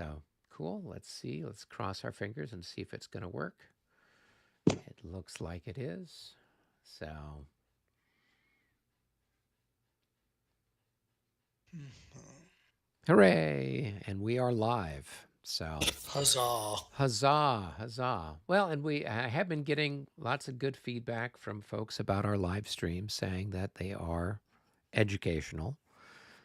So cool. Let's see. Let's cross our fingers and see if it's going to work. It looks like it is. So, hooray. And we are live. So, Huzzah. huzzah, huzzah. Well, and we have been getting lots of good feedback from folks about our live streams saying that they are educational.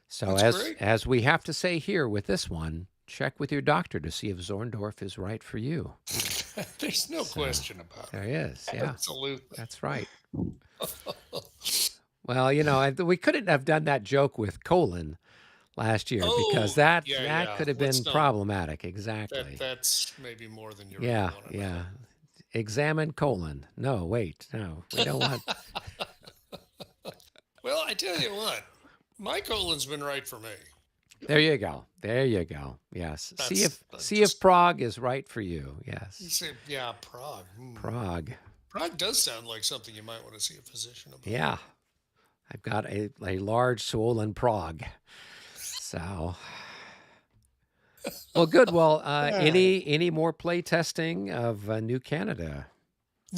So That's great. as we have to say here with this one, check with your doctor to see if Zorndorf is right for you. There's no So question about there it. he is. Yeah, Absolutely. that's right. Well, we couldn't have done that joke with colon last year because Oh, yeah, that yeah. could have been Let's not. problematic. Exactly. That's maybe more than you really Yeah, want to yeah. know. Examine colon. No, wait, no, we don't want. Well, I tell you what, my colon's been right for me. There you go. There you go. Yes. That's See if just Prague is right for you. you Yes. say, yeah, Prague. Prague. Prague does sound like something you might want to see a physician about. Yeah. I've got a large swollen prog. So, well, good. Well, any more play testing of New Canada?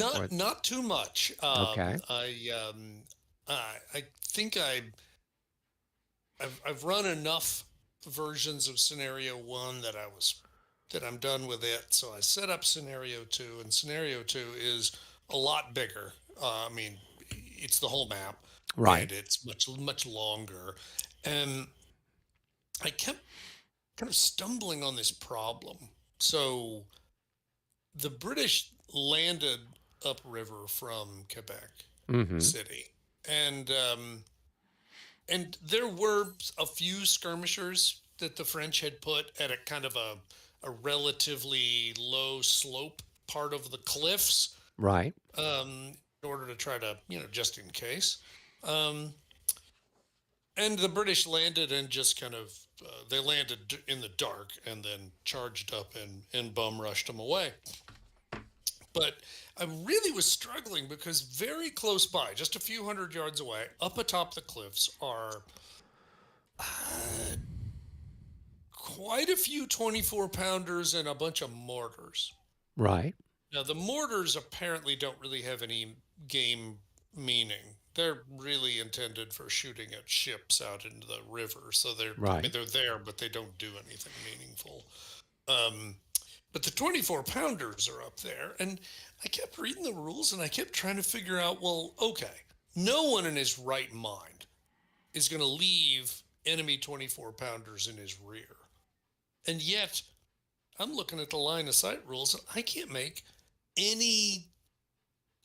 Or Not too much. okay, I think I've run enough versions of scenario one that I'm done with it. So I set up scenario two, and scenario two is a lot bigger. I mean, it's the whole map, right, and it's much longer. And I kept kind of stumbling on this problem. So the British landed upriver from Quebec mm-hmm, City, and there were a few skirmishers that the French had put at a kind of a relatively low slope part of the cliffs, right, in order to try to, just in case. Um, and the British landed and just kind of they landed in the dark and then charged up and bum rushed them away. But I really was struggling because very close by, just a few hundred yards away, up atop the cliffs, are quite a few 24 pounders and a bunch of mortars. right, Now, the mortars apparently don't really have any game meaning. They're really intended for shooting at ships out into the river. So I mean, right. they're there, but they don't do anything meaningful. Um, but the 24 pounders are up there. And I kept reading the rules and I kept trying to figure out, well, okay, no one in his right mind is going to leave enemy 24 pounders in his rear. And yet, I'm looking at the line of sight rules and any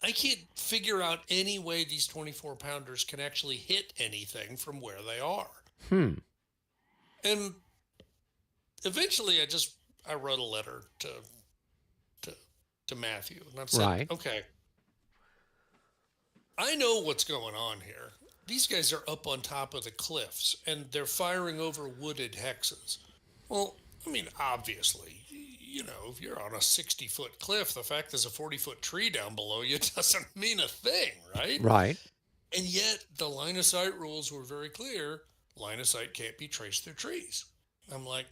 I can't figure out any way these 24 pounders can actually hit anything from where they are. Hmm. And eventually I wrote a letter to to Matthew and I've said, Right. okay, I know what's going on here. These guys are up on top of the cliffs and they're firing over wooded hexes. Well, I mean, obviously, if you're on a 60-foot cliff, the fact there's a 40-foot tree down below you doesn't mean a thing, right? Right. And yet, the line of sight rules were very clear. Line of sight can't be traced through trees. I'm like,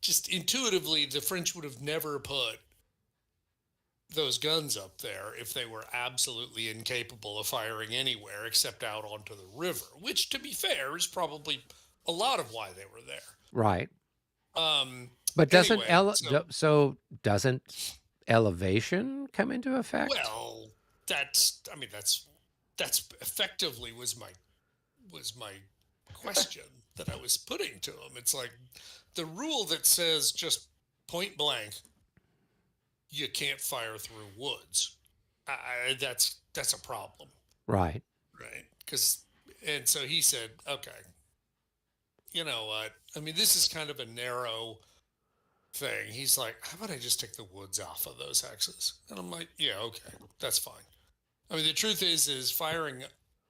just intuitively, the French would have never put those guns up there if they were absolutely incapable of firing anywhere except out onto the river, which, to be fair, is probably a lot of why they were there. Right. Um, But anyway, doesn't elevation come into effect? well, I mean, that's effectively was my question that I was putting to him. It's like the rule that says just point blank, you can't fire through woods. That's a problem, Right. right? And so he said, okay, you know what? I mean, this is kind of a narrow thing. He's like, how about I just take the woods off of those hexes? And I'm like, yeah, okay, that's fine. I mean, the truth is firing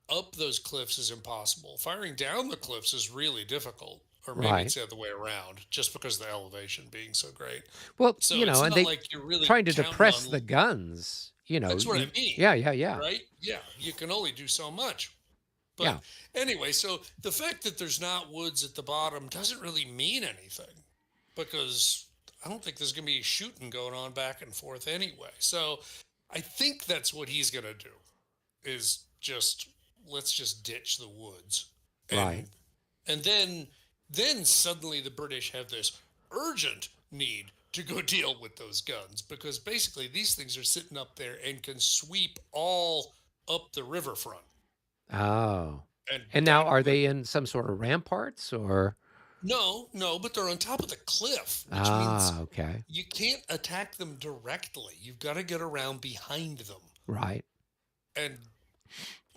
up those cliffs is impossible. Firing down the cliffs is really difficult, or maybe Right. it's the other way around, just because of the elevation being so great. Well, So it's and not they like you're really trying to counting depress on. the guns. That's what I mean, Yeah, yeah, yeah. right? Yeah, you can only do so much. But Yeah. anyway, so the fact that there's not woods at the bottom doesn't really mean anything because I don't think there's going to be shooting going on back and forth anyway. So I think that's what he's going to do is just let's just ditch the woods Right. and and then suddenly the British have this urgent need to go deal with those guns because basically these things are sitting up there and can sweep all up the riverfront. Oh. And And now that are would they in some sort of ramparts or? no, but they're on top of the cliff, which Ah, means okay. you can't attack them directly. You've got to get around behind them. Right. And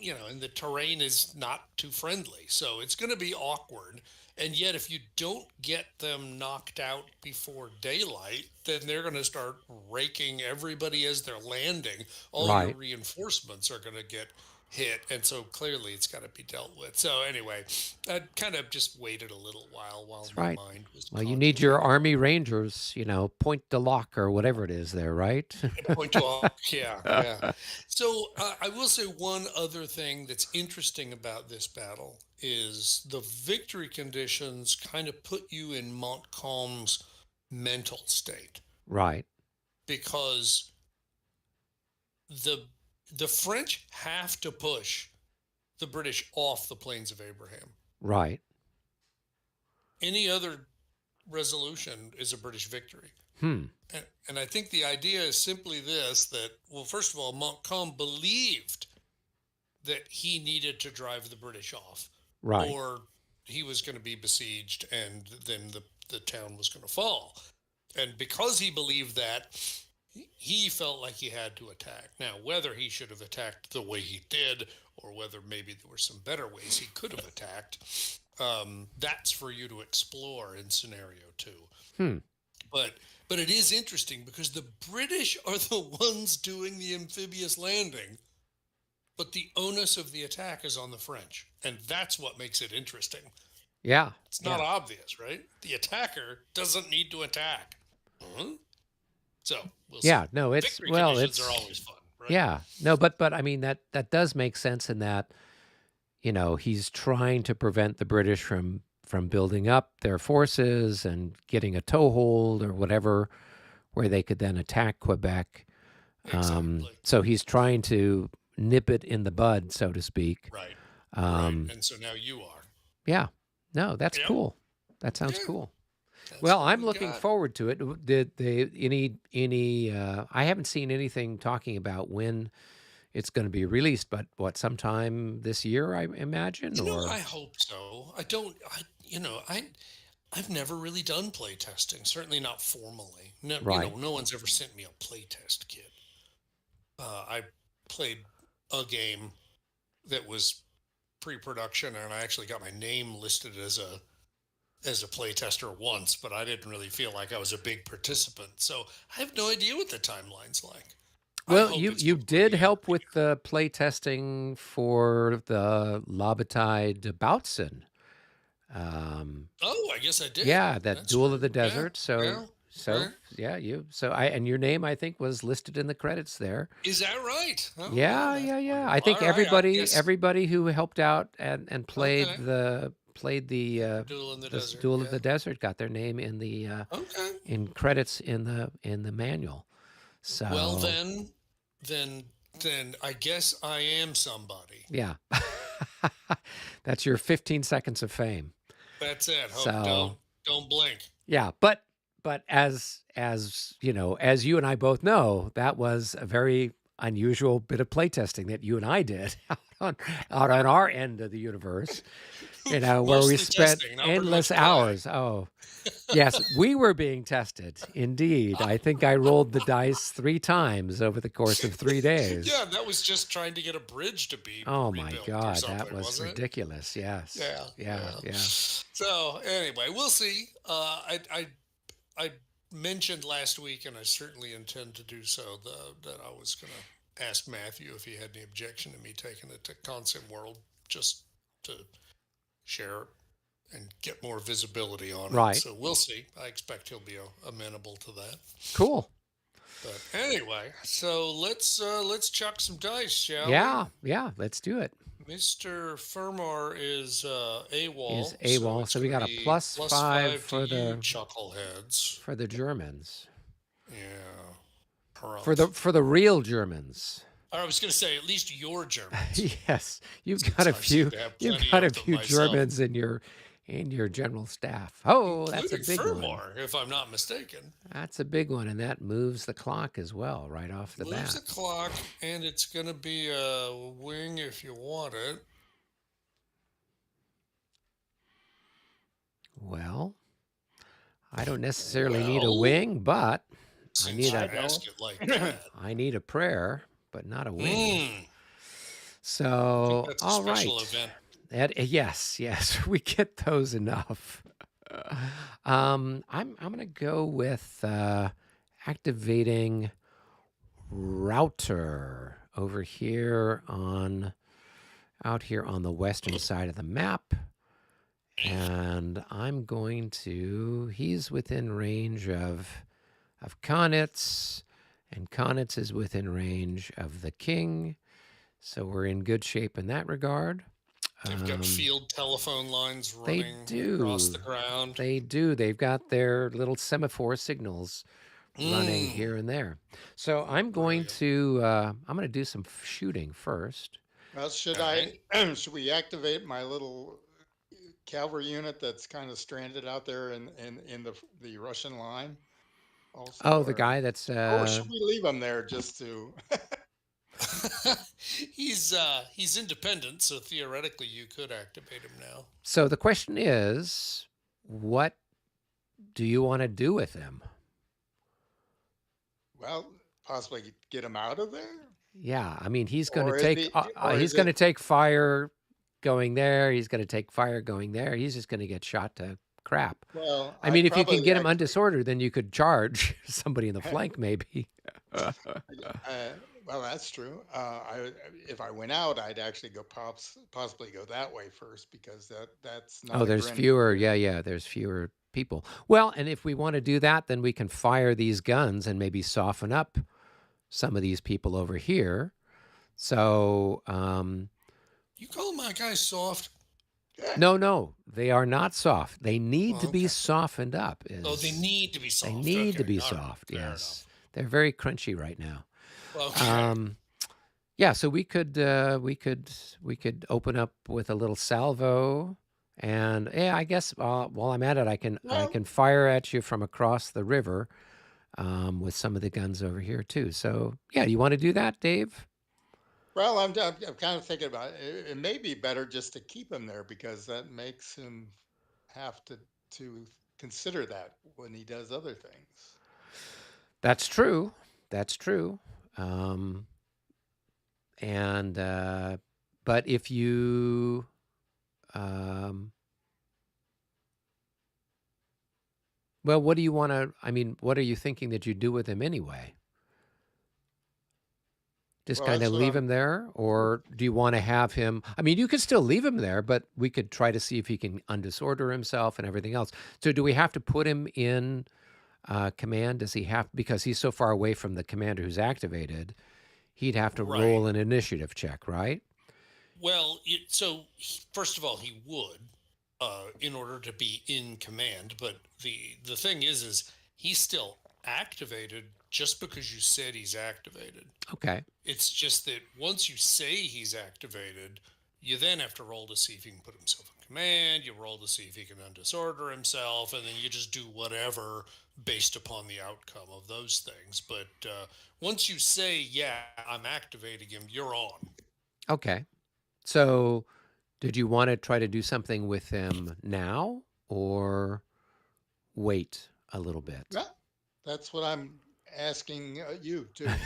and the terrain is not too friendly. So it's going to be awkward. And yet, if you don't get them knocked out before daylight, then they're going to start raking everybody as they're landing. All your Right. reinforcements are going to get hit. And so clearly it's got to be dealt with. So, anyway, I kind of just waited a little while That's my right. mind was Well, you need your contemplating Army all Rangers, Point de Lock or whatever it is there, right? point to all. Yeah, yeah. So I will say one other thing that's interesting about this battle is the victory conditions kind of put you in Montcalm's mental state Right. because the the French have to push the British off the plains of Abraham. Right. Any other resolution is a British victory. Hmm. And I think the idea is simply this that, well, first of all, Montcalm believed that he needed to drive the British off, Right. or he was going to be besieged and then the town was going to fall. And because he believed that, he felt like he had to attack. Now, whether he should have attacked the way he did, or whether maybe there were some better ways he could have attacked, that's for you to explore in scenario two. Hmm. But but it is interesting because the British are the ones doing the amphibious landing, but the onus of the attack is on the French, and that's what makes it interesting. Yeah. It's not Yeah. obvious, right? The attacker doesn't need to attack. Huh? So we'll see. Yeah. No, it's Victory well, conditions are it's always fun, right? yeah. No, but I mean that does make sense in that, he's trying to prevent the British from building up their forces and getting a toehold or whatever where they could then attack Quebec. Exactly. So he's trying to nip it in the bud, so to speak. Right. Right. Um, And so now you are. yeah. No, that's Yep. cool. That sounds Yeah. cool. That's Well, what I'm we looking got. forward to it. Did they any I haven't seen anything talking about when it's going to be released, but what sometime this year I imagine or I hope so. I don't. I've never really done play testing. Certainly not formally. No, right. no one's ever sent me a play test kit. I played a game that was pre-production, and I actually got my name listed as a play tester once, but I didn't really feel like I was a big participant. So I have no idea what the timeline's like. I Well, hope it's you before did the end of help the with year. the play testing for the Labatide Bautzen. Um, Oh, I guess I did. yeah, that That's Duel of true. the Yeah, Desert. So yeah. so Right. yeah, and your name I think was listed in the credits there. Is that right? Oh, well, Yeah, that's yeah, yeah. I wonderful. think All right. I guess. everybody who helped out and played Okay. the Duel in the this desert. Duel of Yeah. the Desert got their name in the Okay. in credits in the manual. Well, So then I guess I am somebody. yeah, that's your 15 seconds of fame. That's it. Hope So don't blink. yeah, but as as you and I both know, that was a very unusual bit of playtesting that you and I did out on our end of the universe. Where we Mostly spent testing, not very endless much play. hours. Oh, yes, we were being tested. Indeed. I think I rolled the dice 3 times over the course of 3 days. Yeah, that was just trying to get a bridge to be Oh my rebuilt or God, that something, was wasn't it? ridiculous. Yes. Yeah, Yeah, yeah. yeah. So anyway, we'll see. I mentioned last week, and I certainly intend to do so, that I was going to ask Matthew if he had any objection to me taking it to Concept World just to share and get more visibility on it. Right. So we'll see. I expect he'll be amenable to that. Cool. But anyway, so let's chuck some dice, shall we? Yeah, yeah, let's do it. Mr. Fermar is He's AWOL, so AWOL, it's so we going to got a be plus plus five five to you, chuckleheads. for the Germans. Yeah, For the harumph. real Germans. I was going to say, at least you're Germans, Yes, since I seem to have you've plenty got a of them few myself, Germans in your general staff. Oh, that's a including big one. Fermar, if I'm not mistaken. That's a big one, and that moves the clock as well, right off the Moves bat. the clock, and it's going to be a wing if you want it. Well, I don't necessarily need a Well, wing, but I since need you I a don't. ask it like that. I need a prayer, but not a wing. Hmm. I think So, that's a all special right. event. Yes, yes, we get those enough. I'm gonna go with activating router over here on out here on the western side of the map. And I'm going to he's within range of Konitz, and Konitz is within range of the king. So we're in good shape in that regard. They've got Um, field telephone lines they running across do. the ground. They do. They've got their little semaphore signals running Hmm. here and there. So Brilliant. I'm going to do some shooting first. Well, should All right. I should we activate my little cavalry unit that's kind of stranded out there in the Russian line also, Oh, the or guy that's should we leave him there just to? He's independent, so theoretically you could activate him now. so the question is, what do you want to do with him? Well, possibly get him out of there, Yeah, I mean or is he, or he's is going it? to take fire going there. He's going to take fire going there. He's just going to get shot to crap. Well, I mean, I'd if you can probably get him actually. undisordered, then you could charge somebody in the flank, maybe. Well, that's true. If I went out, I'd actually possibly go that way first because that's Oh, not a there's grin. fewer. Yeah, yeah. There's fewer people. Well, and if we want to do that, then we can fire these guns and maybe soften up some of these people over here. So, You call my guy soft? no, no, they are not soft. They need to Well, be okay. softened up. Oh, they Is need to be They soft. need to Okay. be All right. soft. Fair Yes, enough. they're very crunchy right now. Okay. Um, yeah, so we could open up with a little salvo, and yeah, I guess while I'm at it, I Well, can fire at you from across the river with some of the guns over here too. So yeah, you want to do that, Dave? I'm kind of thinking about it. It may be better just to keep him there because that makes him have to consider that when he does other things. That's true. That's true. Um, and but if you um, well, what do you want to? I mean, what are you thinking that you do with him anyway? Just Well, kind that's of what leave I'm. him there, or do you want to have him? I mean, you could still leave him there, but we could try to see if he can undisorder himself and everything else. So, do we have to put him in command? Does he have because he's so far away from the commander who's activated? He'd have to Right. roll an initiative check, right? Well, first of all, he would, in order to be in command. But the thing is he's still activated just because you said he's activated. Okay. It's just that once you say he's activated, you then have to roll to see if he can put himself in command. You roll to see if he can undisorder himself, and then you just do whatever based upon the outcome of those things. But once you say, "Yeah, I'm activating him," you're on. Okay. So, did you want to try to do something with him now or wait a little bit? Well, that's what I'm asking you too.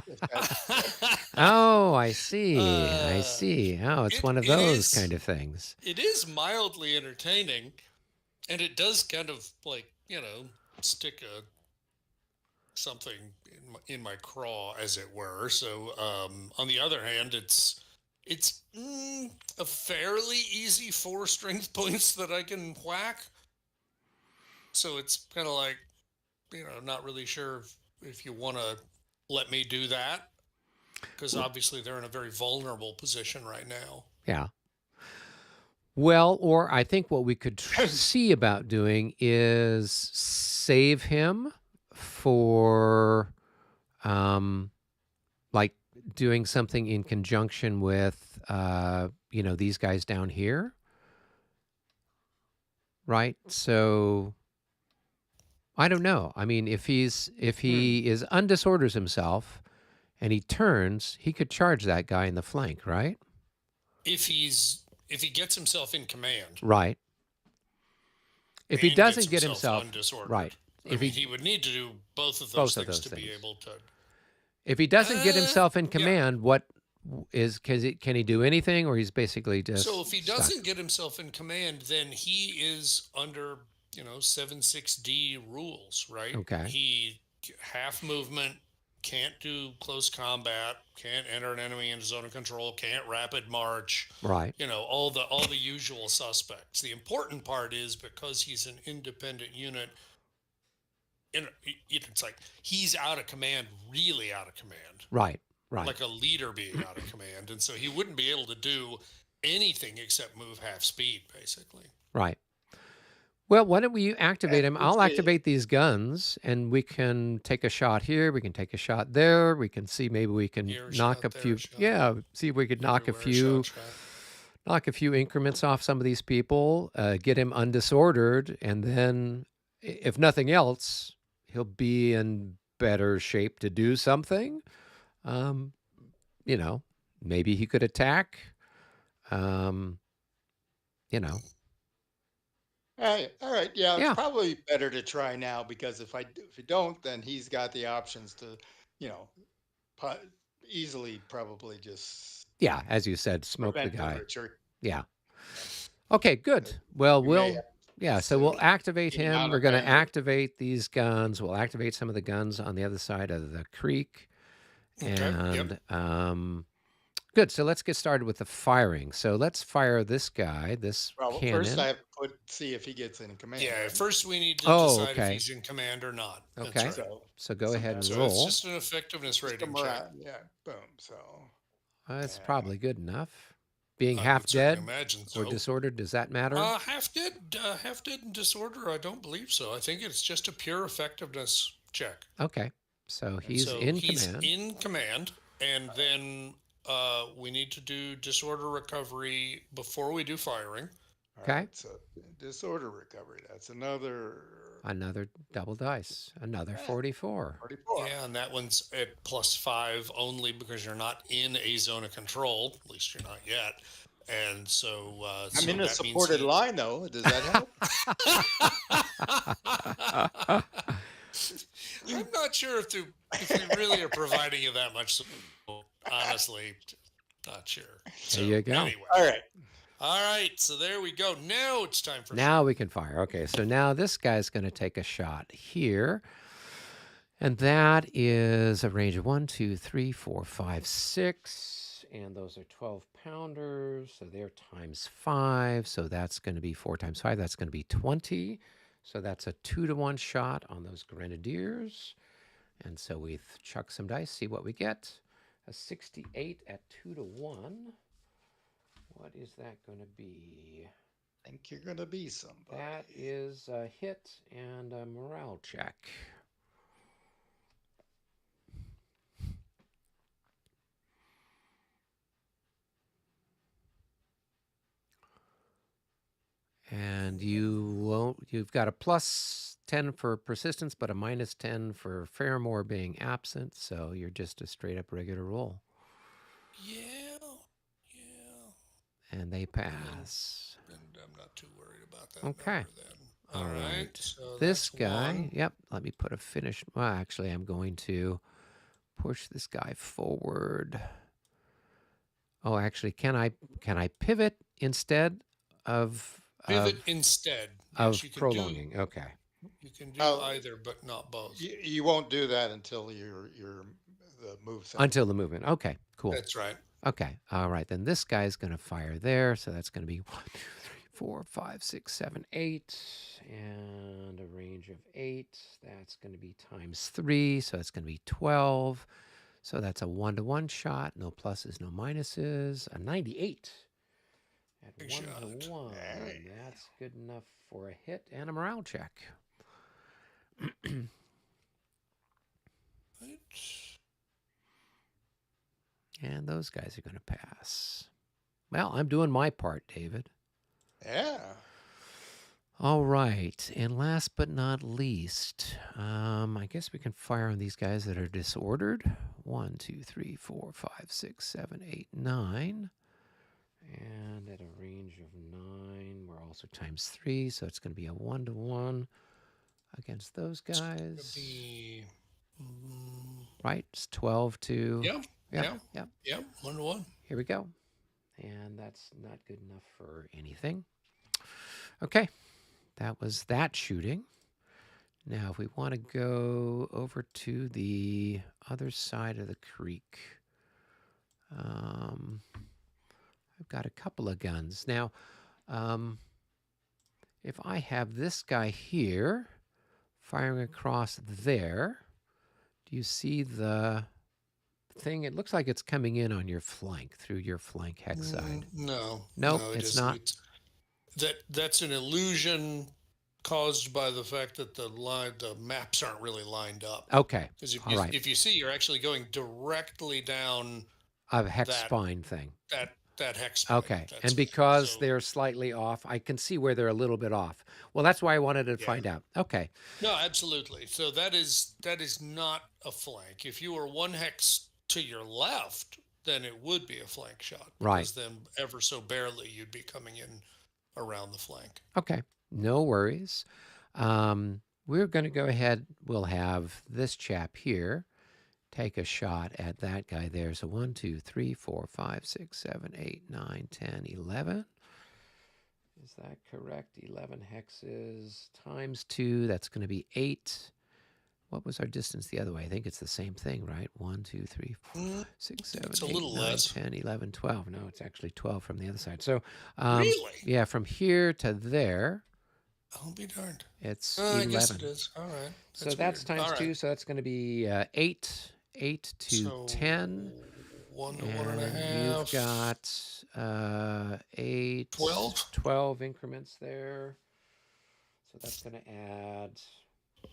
If that's Oh, I see. I uh, see. Oh, it's it one of it those kind is of things. it is mildly entertaining, and it does kind of like stick a something in my craw, as it were. So on the other hand, it's a fairly easy 4 strength points that I can whack. So it's kind of like not really sure if you want to let me do that. because obviously they're in a very vulnerable position right now. Yeah. Well, or I think what we could see about doing is save him for um, like doing something in conjunction with these guys down here, right? So I don't know. I mean, if Hmm. he is undisorders himself and he turns, he could charge that guy in the flank, right? If he gets himself in command Right. If he and gets doesn't get himself himself undisordered, right, I if mean, he he would need to do both of those both of things those to be things, able to. if he doesn't get himself in Yeah. command, what is can he do anything, or he's basically So just if he stuck? doesn't get himself in command, then he is under 7-6D rules, right? Okay. He half movement, can't do close combat, can't enter an enemy into zone of control, can't rapid march. Right. All the usual suspects. The important part is because he's an independent unit. It's like he's out of command, really out of command, Right. Right. like a leader being out of command, and so he wouldn't be able to do anything except move half speed, basically. Right. Well, why don't we activate him? Let's I'll see. activate these guns and we can take a shot here. We can take a shot there. We can see maybe we can Here, knock a shot there, few. shot Yeah, see if we could everywhere, knock a few increments off some of these people, get him undisordered, and then, if nothing else, he'll be in better shape to do something. Um, you know, maybe he could attack. Um, you know, All right. Yeah, it's yeah, probably better to try now because if you don't, then he's got the options to, you know, po- easily probably just yeah. As you said, smoke the prevent the guy. retreat. Yeah. You know, Okay, good. Well, we may have yeah, so to we'll activate get him him. out We're of going to bandwidth. activate these guns. We'll activate some of the guns on the other side of the creek. Okay. Yep. And good. So let's get started with the firing. So let's fire this guy, this Well, first I cannon. have to see if he gets in command, Yeah. right? First, we need to Oh, decide if okay. he's in command or not. That's Okay. right. So, So go so ahead and So that's it's roll. just an effectiveness just a rating check. morale. Yeah, boom. So, That's and probably good enough. Being I half would certainly dead imagine or so. disordered, does that matter? Half dead and disorder. I don't believe so. I think it's just a pure effectiveness check. Okay. So And he's so in he's command. in command, and then we need to do disorder recovery before we do firing. all Okay. right. So disorder recovery. That's another Another double dice. Another eh, 44. 44. Yeah, and that one's at +5 only because you're not in a zone of control. At least you're not yet. And so, I'm so in a that means supported he. line though. Does that help? I'm not sure if we really are providing you that much support. Honestly, not sure. There So you go. anyway, All right. all right. So there we go. Now it's time for Now firing. we can fire. Okay, so now this guy's going to take a shot here. And that is a range of 1, 2, 3, 4, 5, 6. And those are 12 pounders. So they're times 5. So that's going to be 4 times 5. That's going to be 20. So that's a 2-to-1 shot on those grenadiers. And so we chuck some dice, see what we get. A 68 at 2-to-1. What is that going to be? Think you're gonna be somebody. That is a hit and a morale check. And you've got a +10 for persistence, but a -10 for Fairmore being absent. So you're just a straight up regular roll. Yeah, yeah. And they pass. And I'm not too worried about that Okay. number then. All All right. right. So This that's guy, one. yep, let me put a finish. Well, actually, I'm going to push this guy forward. Oh, actually, can I pivot instead of Pivot instead. Yes, of you can do. prolonging? Okay. You can do Oh, either, but not both. you won't do that until your the move's ended. Until the movement. Okay, cool. That's right. Okay. All right. Then this guy's going to fire there. So that's going to be 1, 2, 3, 4, 5, 6, 7, 8. And a range of 8. That's going to be times 3. So that's going to be 12. So that's a 1-to-1 shot. No pluses, no minuses. A 98 at Big 1 shot. to 1. Hey. That's good enough for a hit and a morale check. Right. And those guys are going to pass. Well, I'm doing my part, David. Yeah. All right. And last but not least, I guess we can fire on these guys that are disordered. 1, 2, 3, 4, 5, 6, 7, 8, 9. And at a range of 9, we're also times 3. So it's going to be a 1-to-1 against those guys. Be, Right? It's 12 to. yeah. Yep. Yeah. Yep. Yeah. 1-to-1. Here we go. And that's not good enough for anything. Okay. That was that shooting. Now, if we want to go over to the other side of the creek, I've got a couple of guns. Now, if I have this guy here firing across there, do you see the thing? It looks like it's coming in on your flank, through your flank hex side. No. Nope, No, it's isn't. not. That's an illusion caused by the fact that the maps aren't really lined up. Okay. Because All right. if you see, you're actually going directly down A hex that- spine thing. that hex point. Okay. That's And right. because So- they're slightly off, I can see where they're a little bit off. Well, that's why I wanted to Yeah. find out. Okay. No, absolutely. So that is not a flank. If you were one hex to your left, then it would be a flank shot. Right. Because then ever so barely you'd be coming in around the flank. Okay. No worries. We're going to go ahead. We'll have this chap here take a shot at that guy there. So 1, 2, 3, 4, 5, 6, 7, 8, 9, 10, 11. Is that correct? 11 hexes times 2. That's going to be 8. What was our distance the other way? I think it's the same thing, right? 1, 2, 3, 4, 6, 7, It's a 8, little 9, less. 10, 11, 12. No, it's actually 12 from the other side. So, Really? yeah, from here to there, I'll be darned. it's I 11. guess it is. All right. So that's weird. times All 2. right. So that's going to be 8 to So 10. 1 to 1.5. And you've got 8, 12? 12 increments there. So that's going to add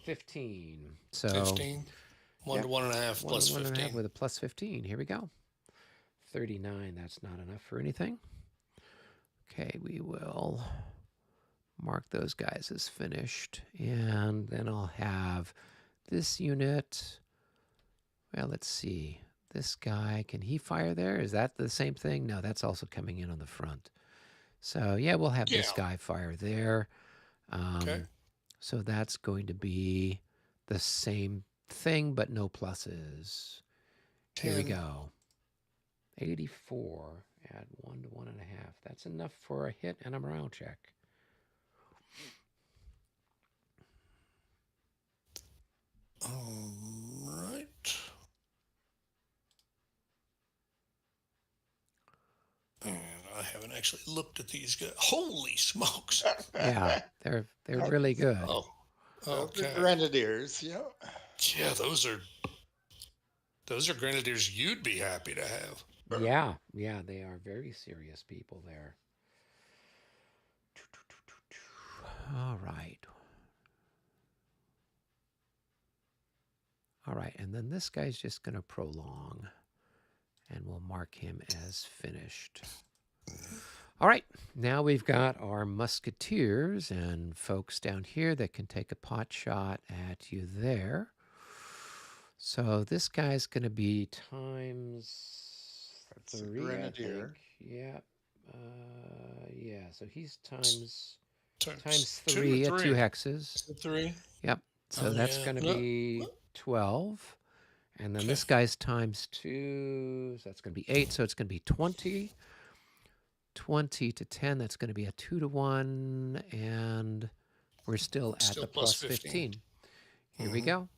15. So 15. 1 Yep. to 1.5 1 plus to 1.5 15. with a plus 15. Here we go. 39. That's not enough for anything. Okay, we will mark those guys as finished. And then I'll have this unit. Well, let's see. This guy, can he fire there? Is that the same thing? No, that's also coming in on the front. So, yeah, we'll have this Yeah. guy fire there. Okay. So that's going to be the same thing, but no pluses. Here we 10. go. 84 at 1 to 1.5. That's enough for a hit and a morale check. All right. And I haven't actually looked at these guys. Holy smokes! Yeah, they're really good. Oh, okay. Grenadiers, yeah. Yeah, those are grenadiers you'd be happy to have. Yeah, they are very serious people there. All right. All right, and then this guy's just going to prolong, and we'll mark him as finished. All right, now we've got our musketeers and folks down here that can take a pot shot at you there. So this guy's going to be times That's a 3, I grenadier. think. Yeah. Yeah, so he's times Times 3 2 at or 2 3? hexes. 3. Yep. So Oh, that's yeah. going to No. be 12. And then Okay. this guy's times 2. So that's going to be 8. So it's going to be 20. 20 to 10. That's going to be a 2 to 1. And we're still at Still the plus plus 15. 15. Here we Mhm. go.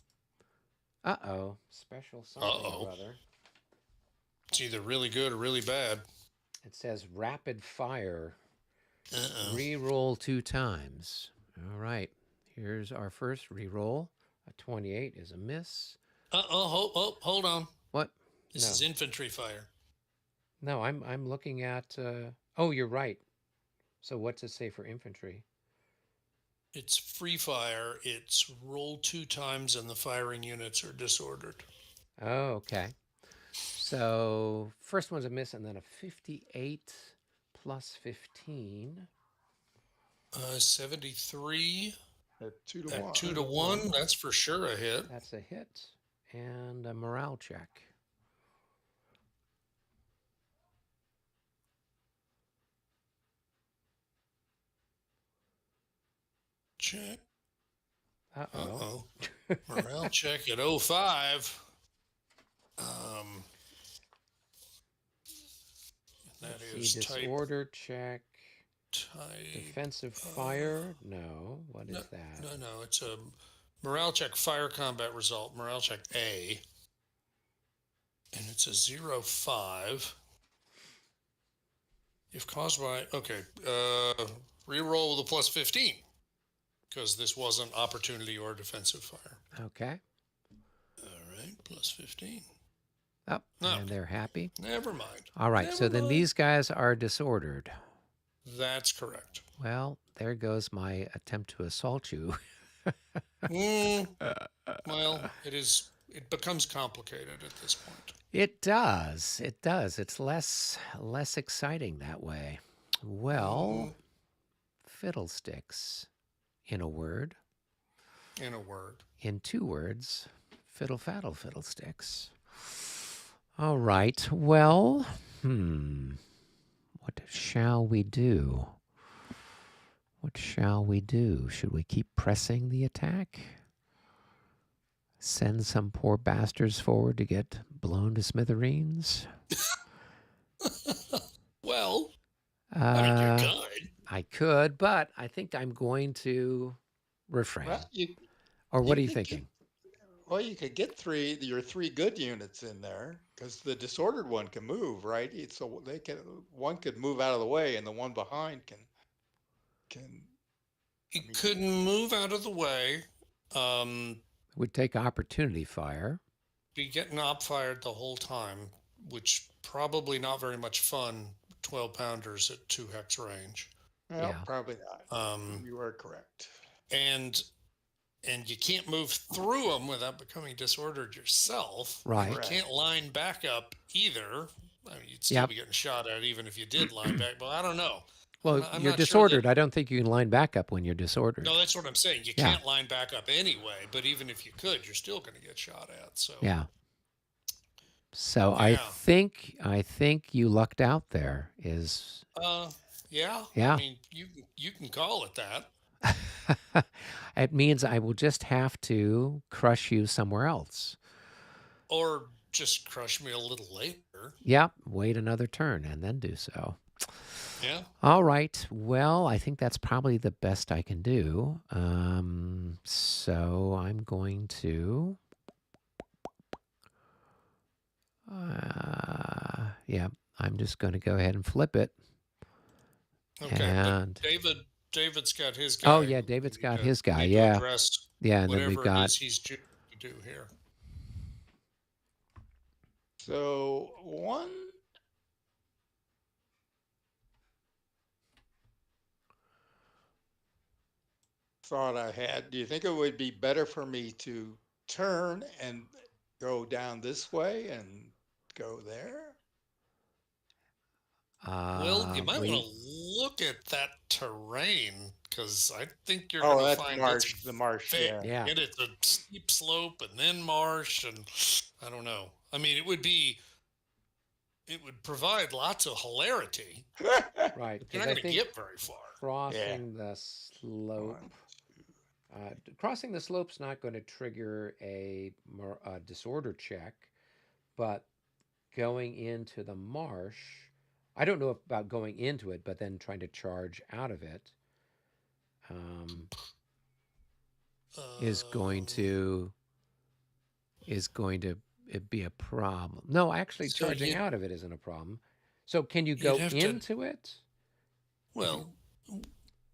Uh-oh. Special something Uh-oh. brother. It's either really good or really bad. It says rapid fire. Uh-oh. Reroll 2 times. All right. Here's our first reroll. A 28 is a miss. Hold on. What? This is No, infantry fire. no, I'm looking at. Oh, you're right. So what's it say for infantry? It's free fire. It's roll 2 times and the firing units are disordered. Oh, okay. So first one's a miss, and then a 58 plus 15. 73 At 2 to at 1. 2 to 1. That's for sure a hit. That's a hit, and a morale check. Check. Uh oh. Uh-oh. Morale check at 05. Um, that Let's see. is type, Disorder check. type, Defensive uh, fire? No. What no, is that? no. It's a morale check fire combat result. Morale check A. And it's a 05. If caused by, okay, reroll with a plus 15 because this wasn't opportunity or defensive fire. Okay. All right, plus 15. Oh, No, and they're happy. never mind. All right. So Never then mind. these guys are disordered. That's correct. Well, there goes my attempt to assault you. Mm, well, it becomes complicated at this point. It does. It does. It's less exciting that way. Well, fiddlesticks, in a word. In a word. In 2 words, fiddle faddle fiddlesticks. All right. Well, what shall we do? What shall we do? Should we keep pressing the attack? Send some poor bastards forward to get blown to smithereens? Well, I mean, you could. I could, but I think I'm going to refrain. Well, Or what you are you could get, thinking? well, you could get your 3 good units in there because the disordered one can move, right? So one could move out of the way, and the one behind can. I It mean, could move out of the way. Would take opportunity fire. Be getting op fired the whole time, which probably not very much fun. 12 pounders at 2 hex range. well, Yeah. probably not. You are correct. And you can't move through them without becoming disordered yourself. Right. And you can't line back up either. I mean, you'd still be getting shot at even if you did line back. But I don't know. Well, I'm you're not disordered. Sure I don't think you can line back up when you're disordered. no, that's what I'm saying. You can't line back up anyway. But even if you could, you're still going to get shot at. So yeah. So I think you lucked out there. Is yeah. Yeah. I mean, you can call it that. it means I will just have to crush you somewhere else. Or just crush me a little later. Yep. Wait another turn and then do so. Yeah. All right. Well, I think that's probably the best I can do. So I'm going to. Yeah, I'm just going to go ahead and flip it. Okay. And but David's got his guy. oh yeah, David's got his guy. Yeah. Yeah, and then we've whatever it got is he's choosing to do here. So one thought I had. Do you think it would be better for me to turn and go down this way and go there? Well, you might want to look at that terrain because I think you're Oh, going to that's find marsh. The marsh, yeah. Yeah. and it's a steep slope and then marsh, and I don't know. I mean, it would provide lots of hilarity. right. You're not going to get very far. Crossing the slope. Crossing the slope's not going to trigger a disorder check, but going into the marsh, I don't know about going into it, but then trying to charge out of it is going to be a problem. No, actually, So charging out of it isn't a problem. So can you You'd go have to- into it? Well,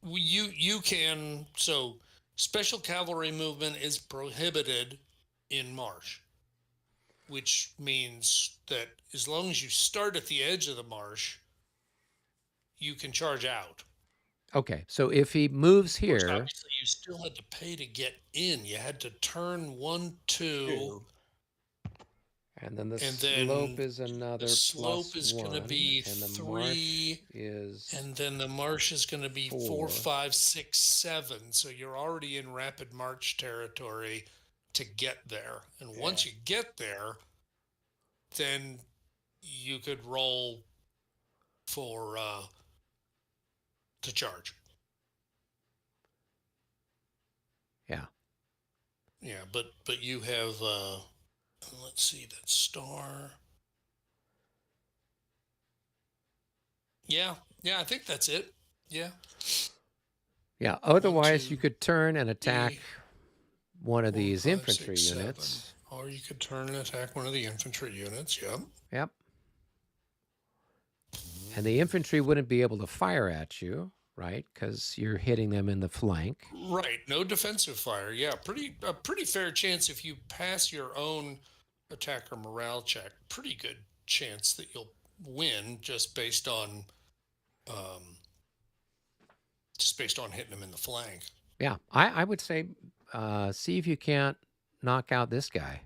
you can. So special cavalry movement is prohibited in marsh. which means that as long as you start at the edge of the marsh, you can charge out. Okay, so if he moves Of course, here, obviously, you still had to pay to get in. You had to turn 1, 2, Two. and then the and slope then is the another slope is going to +1, be and the marsh 3, is and then the marsh is going to be 4, 4. 5, 6, 7. So you're already in rapid march territory to get there. And Yeah. once you get there, then you could roll for to charge. Yeah. Yeah, but you have let's see, that star. Yeah, I think that's it. Yeah. Yeah, 1, otherwise 2, you could turn and attack 3, one of 4, these 5, infantry 6, 7. units. Or you could turn and attack one of the infantry units. Yep. Yep. And the infantry wouldn't be able to fire at you, right? Because you're hitting them in the flank. Right. No defensive fire. Yeah. A pretty fair chance if you pass your own attacker morale check. Pretty good chance that you'll win just based on hitting them in the flank. Yeah, I would say see if you can't knock out this guy,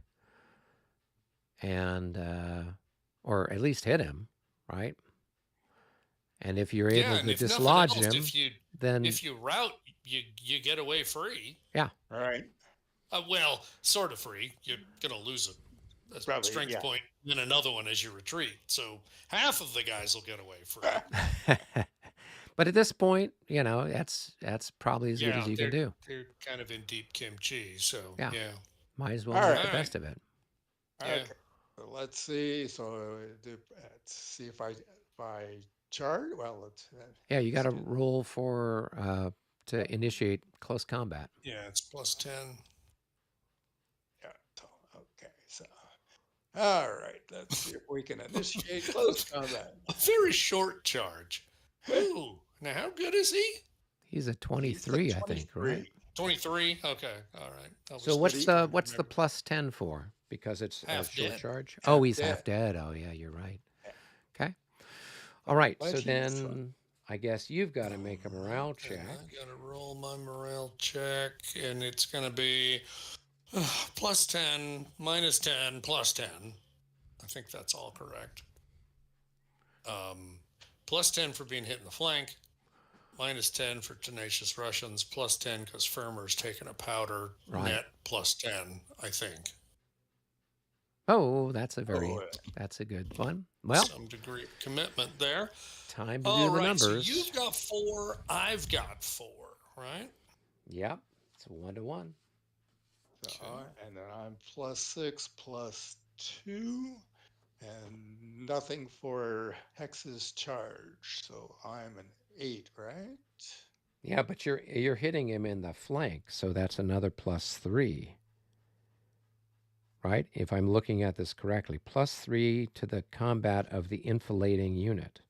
and or at least hit him, right? And if you're able Yeah, and to if nothing dislodge else, him, then if you rout, you get away free. yeah, Right. Well, sort of free. You're gonna lose a Probably, strength yeah. point, then another one as you retreat. So half of the guys will get away free. but at this point, you know that's probably as good Yeah, as you can do. they're kind of in deep kimchi. So Yeah. yeah. Might as well All make right. the best of it. Yeah. Okay. So let's see. So let's see if I charge. Well, let's. Yeah, you got to let's do- roll for to initiate close combat. Yeah, it's +10. Yeah. Okay. So. All right. Let's see if we can initiate close combat. A very short charge. Ooh. Now how good is he? He's a He's a 23, I think, right? 23. Okay. All right. That So was what's pretty- the +10 for? Because it's a Half short dead. charge. Half Oh, he's dead. half dead. Oh, yeah, you're right. Yeah. Okay. All right. But So he's then I guess you've got to make a morale And check. I gotta roll my morale check, and it's gonna be +10, -10, +10. I think that's all correct. +10 for being hit in the flank, -10 for tenacious Russians, +10 because Firmer's taking a powder. Right. Net +10, I think. Oh, that's a Oh, that's a good one. Well, Some degree of commitment there. time to All do the right, numbers. so you've got 4, I've got 4, right? Yep. It's 1-to-1. So and then I'm +6, +2, and nothing for Hex's charge. So I'm an 8, right? Yeah, but you're hitting him in the flank, so that's another +3. Right? If I'm looking at this correctly, +3 to the combat of the enfilading unit.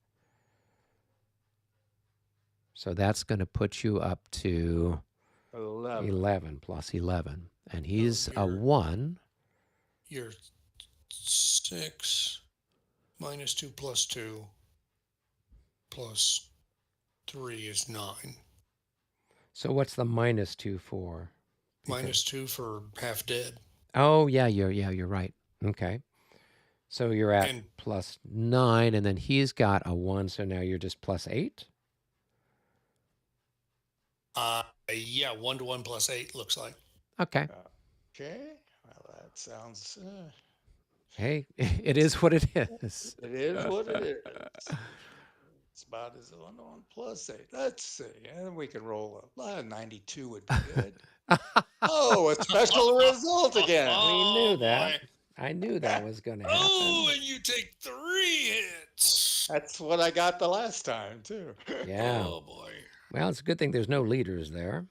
So that's going to put you up to 11 plus 11. And he's a 1. You're 6 -2 +2 +3 is 9. So what's the -2 for? -2 for half dead. Oh, yeah, you're right. Okay. So you're at And +9, and then he's got a 1, so now you're just +8? yeah, 1-to-1 +8 looks like. Okay. Okay. Well, that sounds. Hey, it is what it is. It is what it is. It's about as 1-to-1 +8. Let's see, and we can roll a 92 would be good. Oh, a special result again. We knew Oh, that. boy. I knew that was going to happen. Oh, and you take 3 hits. That's what I got the last time too. Yeah. Oh boy. Well, it's a good thing there's no leaders there.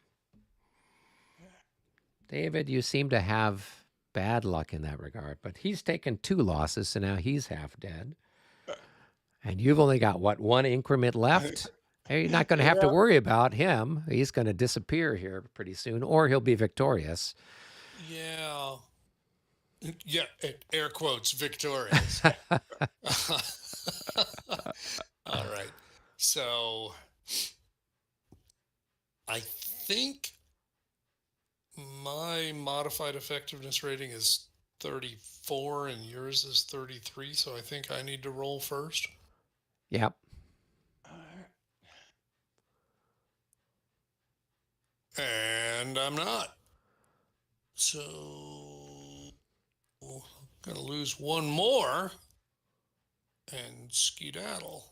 David, you seem to have bad luck in that regard, but he's taken 2 losses, so now he's half dead. And you've only got, what, 1 increment left? Hey, you're not going to have to Yeah. worry about him. He's going to disappear here pretty soon, or he'll be victorious. Yeah. Yeah, air quotes, victorious. All right. So I think my modified effectiveness rating is 34 and yours is 33. So I think I need to roll first. Yep. And I'm not. So I'm going to lose one more and skedaddle.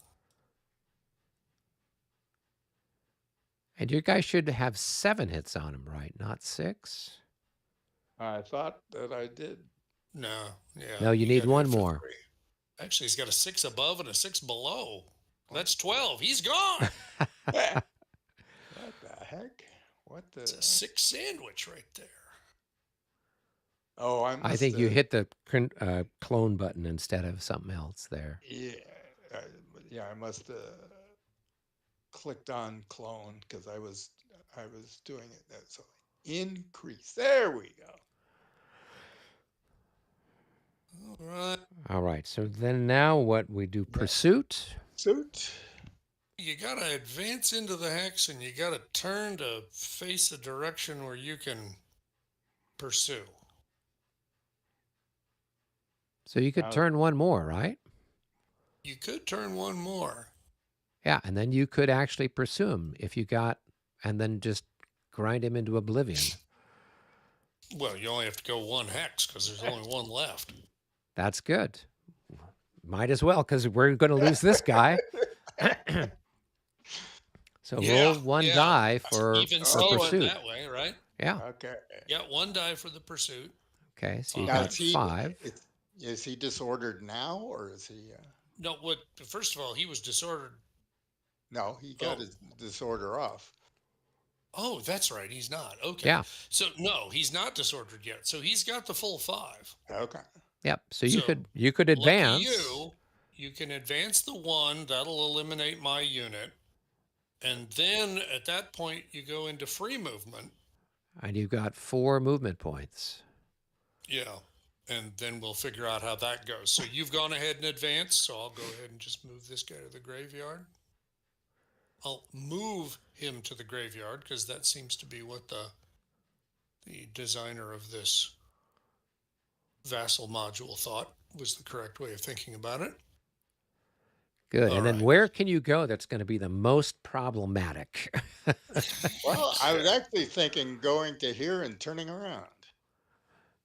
And your guy should have 7 hits on him, right? Not 6? I thought that I did. No, yeah, No, you you need got hit one for more. 3. Actually, he's got a 6 above and a 6 below. That's 12. He's gone. What the heck? What It's the? a 6 sandwich right there. Oh, I I must think you have. hit the clone button instead of something else there. Yeah, I, yeah, I must have clicked on clone because I was doing it. So increase. There we go. All right. All right. So then now what we do Yeah. pursuit. Suit. You got to advance into the hex and you got to turn to face a direction where you can pursue. So you could Now, turn one more, right? You could turn one more. Yeah, and then you could actually pursue him if you got, and then just grind him into oblivion. Well, you only have to go one hex because there's only one left. That's good. Might as well, because we're going to lose this guy. So roll one die for Even for Steve went pursuit. that way, right? Yeah. okay. Yeah, one die for the pursuit. Okay. So you 5. Now got 5. is he disordered now or is he? No, what? First of all, he was disordered. No, he got his disorder off. Oh, that's right. He's not. Okay. Yeah. So no, he's not disordered yet. So he's got the full 5. Okay. Yep. So you So, could Lucky advance. you can advance the 1. That'll eliminate my unit. And then at that point, you go into free movement. And you've got 4 movement points. Yeah. And then we'll figure out how that goes. So you've gone ahead and advanced. So I'll go ahead and just move this guy to the graveyard. I'll move him to the graveyard because that seems to be what the designer of this vassal module thought was the correct way of thinking about it. Good. All And then right. where can you go that's going to be the most problematic? Well, I was actually thinking going to here and turning around.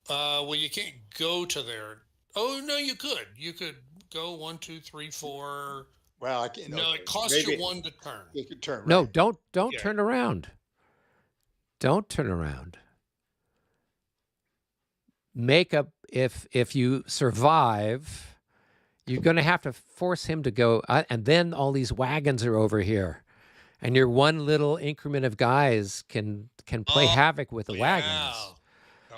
Well, you can't go to there. Oh no, you could. You could go 1, 2, 3, 4. Well, I can't. No, Okay. it costs Maybe you 1 to turn. you could turn. No, Right. don't Yeah. turn around. Don't turn around. Make up if you survive, you're going to have to force him to go, and then all these wagons are over here, and your one little increment of guys can play havoc with the wagons.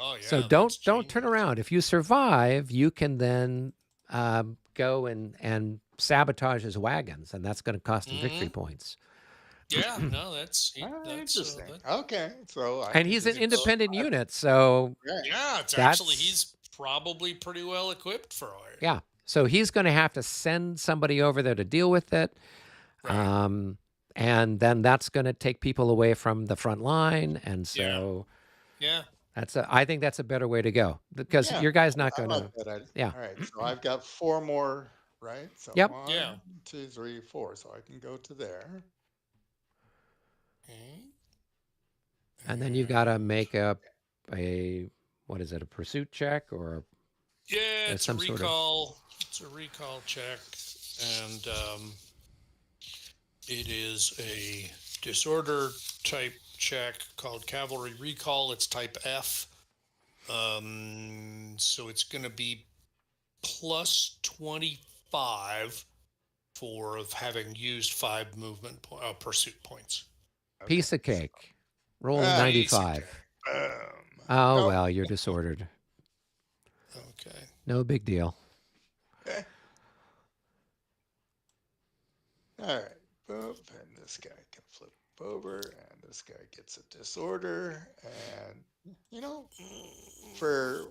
Oh yeah. So don't turn around. If you survive, you can then go and sabotage his wagons, and that's going to cost him victory points. Yeah, no, that's Interesting. Okay, so And he's an independent unit, so yeah, it's actually he's probably pretty well equipped for it. Yeah, so he's going to have to send somebody over there to deal with it, Right. and then that's going to take people away from the front line, and so Yeah. I think that's a better way to go because Yeah, your guy's not I going like to. that idea. Yeah. All right, so I've got 4 more, right? So Yep. 1, Yeah. 2, 3, 4. So I can go to there. Okay. And then you've got to make a what is it, a pursuit check or Yeah, it's a some sort of recall. It's a recall check, and it is a disorder type check called cavalry recall. It's type F. So it's going to be plus 25 for having used 5 movement pursuit points. piece of cake. Roll a Ah, 95. Oh Nope. well, you're disordered. Okay. No big deal. All right, boop, and this guy can flip over, and this guy gets a disorder, and for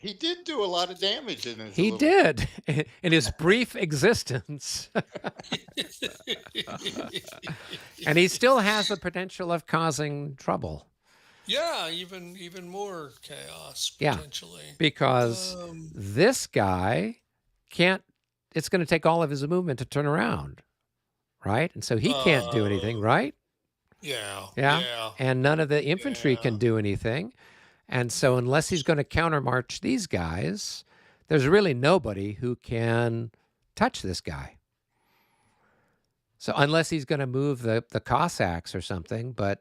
He did do a lot of damage in his He little. did in his brief existence. And he still has the potential of causing trouble. Yeah, even more chaos Yeah, potentially. because Um, this guy can't, it's going to take all of his movement to turn around, right? And so he can't do anything, uh, right? yeah, Yeah. yeah, And none of the infantry yeah. can do anything. And so, unless he's going to countermarch these guys, there's really nobody who can touch this guy. So, unless he's going to move the Cossacks or something, but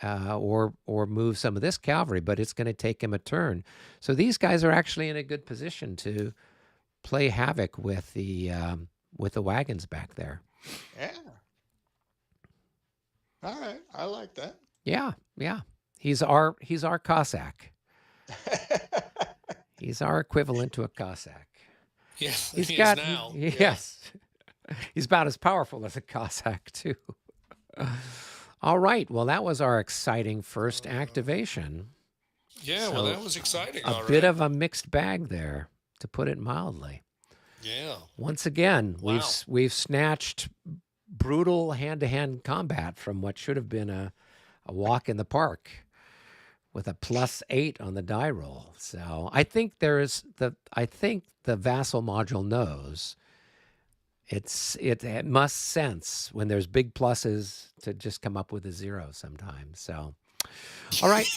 or move some of this cavalry, but it's going to take him a turn. So these guys are actually in a good position to play havoc with the wagons back there. Yeah. All right. I like that. Yeah, yeah. He's our Cossack. He's our equivalent to a Cossack. Yeah, He's he is got now. Yeah. yes. He's about as powerful as a Cossack too. All right. Well, that was our exciting first activation. Yeah, well, that was exciting. A All bit right. of a mixed bag there, to put it mildly. Yeah. Once again, Wow. we've snatched brutal hand-to-hand combat from what should have been a walk in the park with a +8 on the die roll. So I think the vassal module knows it must sense when there's big pluses to just come up with a 0 sometimes. So all right.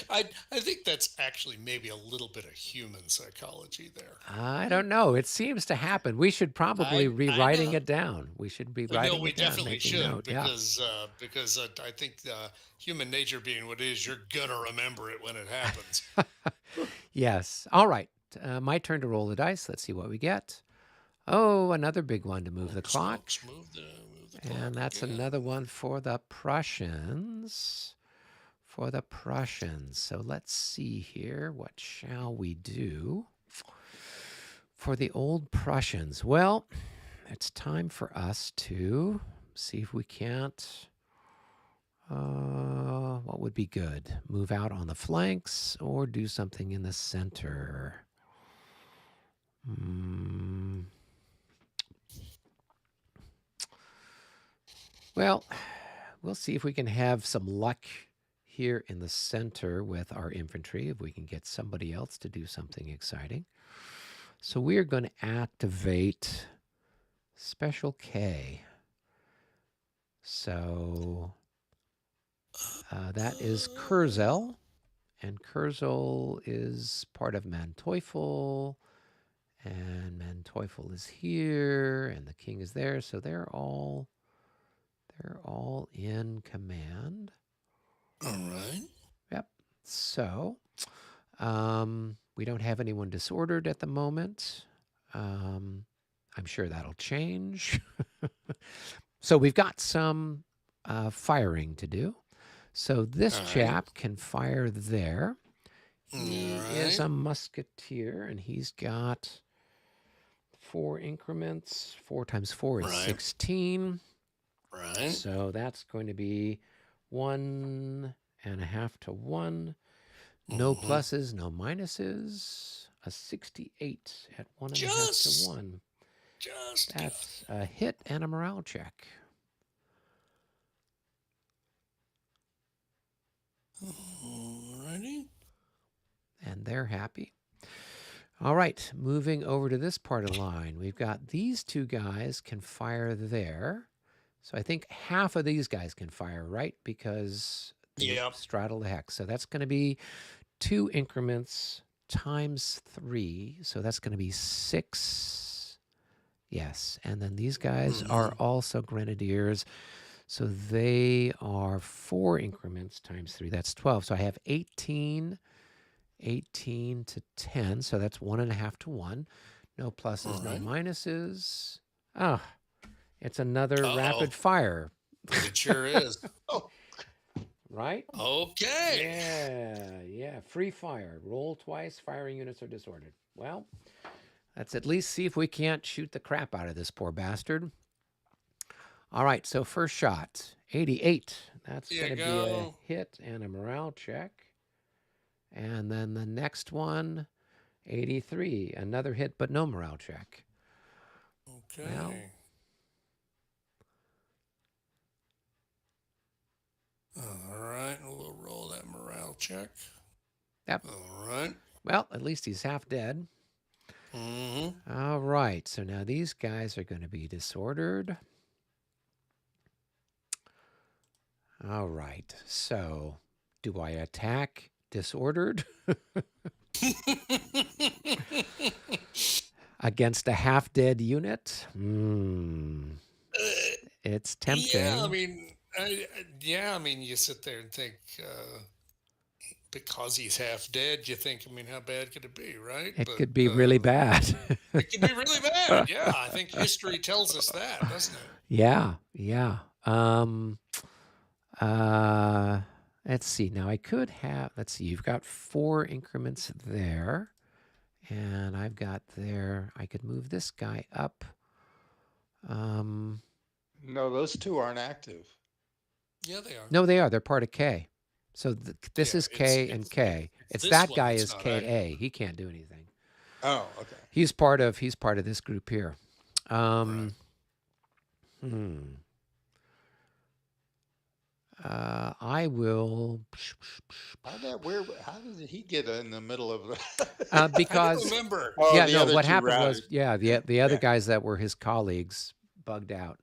I think that's actually maybe a little bit of human psychology there. I don't know. It seems to happen. We should probably be I writing know. it down. We should be No, writing we it down, definitely making should note. Yeah. because I think human nature being what it is, you're gonna remember it when it happens. Yes. All right. My turn to roll the dice. Let's see what we get. Oh, another big one to move the clock. Smokes, move the clock And that's again. another one for the Prussians. So let's see here. What shall we do for the old Prussians? Well, it's time for us to see if we can't. What would be good? Move out on the flanks or do something in the center? Well, we'll see if we can have some luck here in the center with our infantry, if we can get somebody else to do something exciting. So we're going to activate Special K. So that is Kurzel, and Kurzel is part of Manteuffel, and Manteuffel is here, and the king is there, so they're all in command. All right. Yep. So we don't have anyone disordered at the moment. I'm sure that'll change. So we've got some firing to do. So this All right. chap can fire there. He All is right. a musketeer, and he's got 4 increments. 4 times 4 is Right. 16. Right. So that's going to be 1.5 to 1. No pluses, no minuses. A 68 at 1.5 to 1. That's a hit and a morale check. Alrighty. And they're happy. All right, moving over to this part of the line. We've got these 2 guys can fire there. So I think half of these guys can fire, right? Because they straddle the hex. So that's going to be 2 increments times 3. So that's going to be 6. Yes. And then these guys are also grenadiers. So they are 4 increments times 3. That's 12. So I have 18 to 10. So that's 1.5 to 1. No pluses, no minuses. Ah, it's another rapid fire. It sure is. Right? Okay. Yeah. Free fire. Roll twice. Firing units are disordered. Well, let's at least see if we can't shoot the crap out of this poor bastard. All right. So first shot, 88. That's going to be a hit and a morale check. And then the next one, 83. Another hit, but no morale check. Well, Okay. All right. We'll roll that morale check. yep. All right. Well, at least he's half dead. Mm-hmm. All right. So now these guys are going to be disordered. All right. So do I attack disordered against a half dead unit? It's Yeah, I tempting. mean, yeah, I mean, you sit there and think, because he's half dead, you think, I mean, how bad could it be, right? It But could be really bad. it could be really bad. Yeah, I think history tells us that, doesn't it? Yeah, yeah. Uh, let's see. Now I could have. Let's see. You've got 4 increments there, and I've got there. I could move this guy up. No, those two aren't active. Yeah, they are. No, they are. They're part of K. So this Yeah, is K and K. it's It's this that one guy that's is not active. KA. He can't do anything. Oh, okay. He's part of this group here. Right. Hmm. I will How did he get in the middle of the? I don't because remember. Oh, yeah, the no. other What two happened was routed. the other Yeah. guys that were his colleagues bugged out.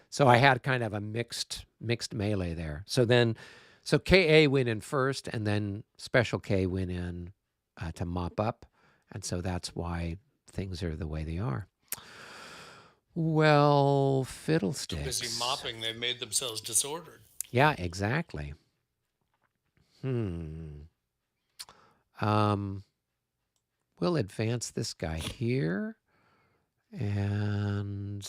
So I had kind of a mixed melee there. So KA went in first, and then Special K went in to mop up, and so that's why things are the way they are. Well, Too busy fiddlesticks. mopping, they made themselves disordered. Yeah, exactly. We'll advance this guy here, and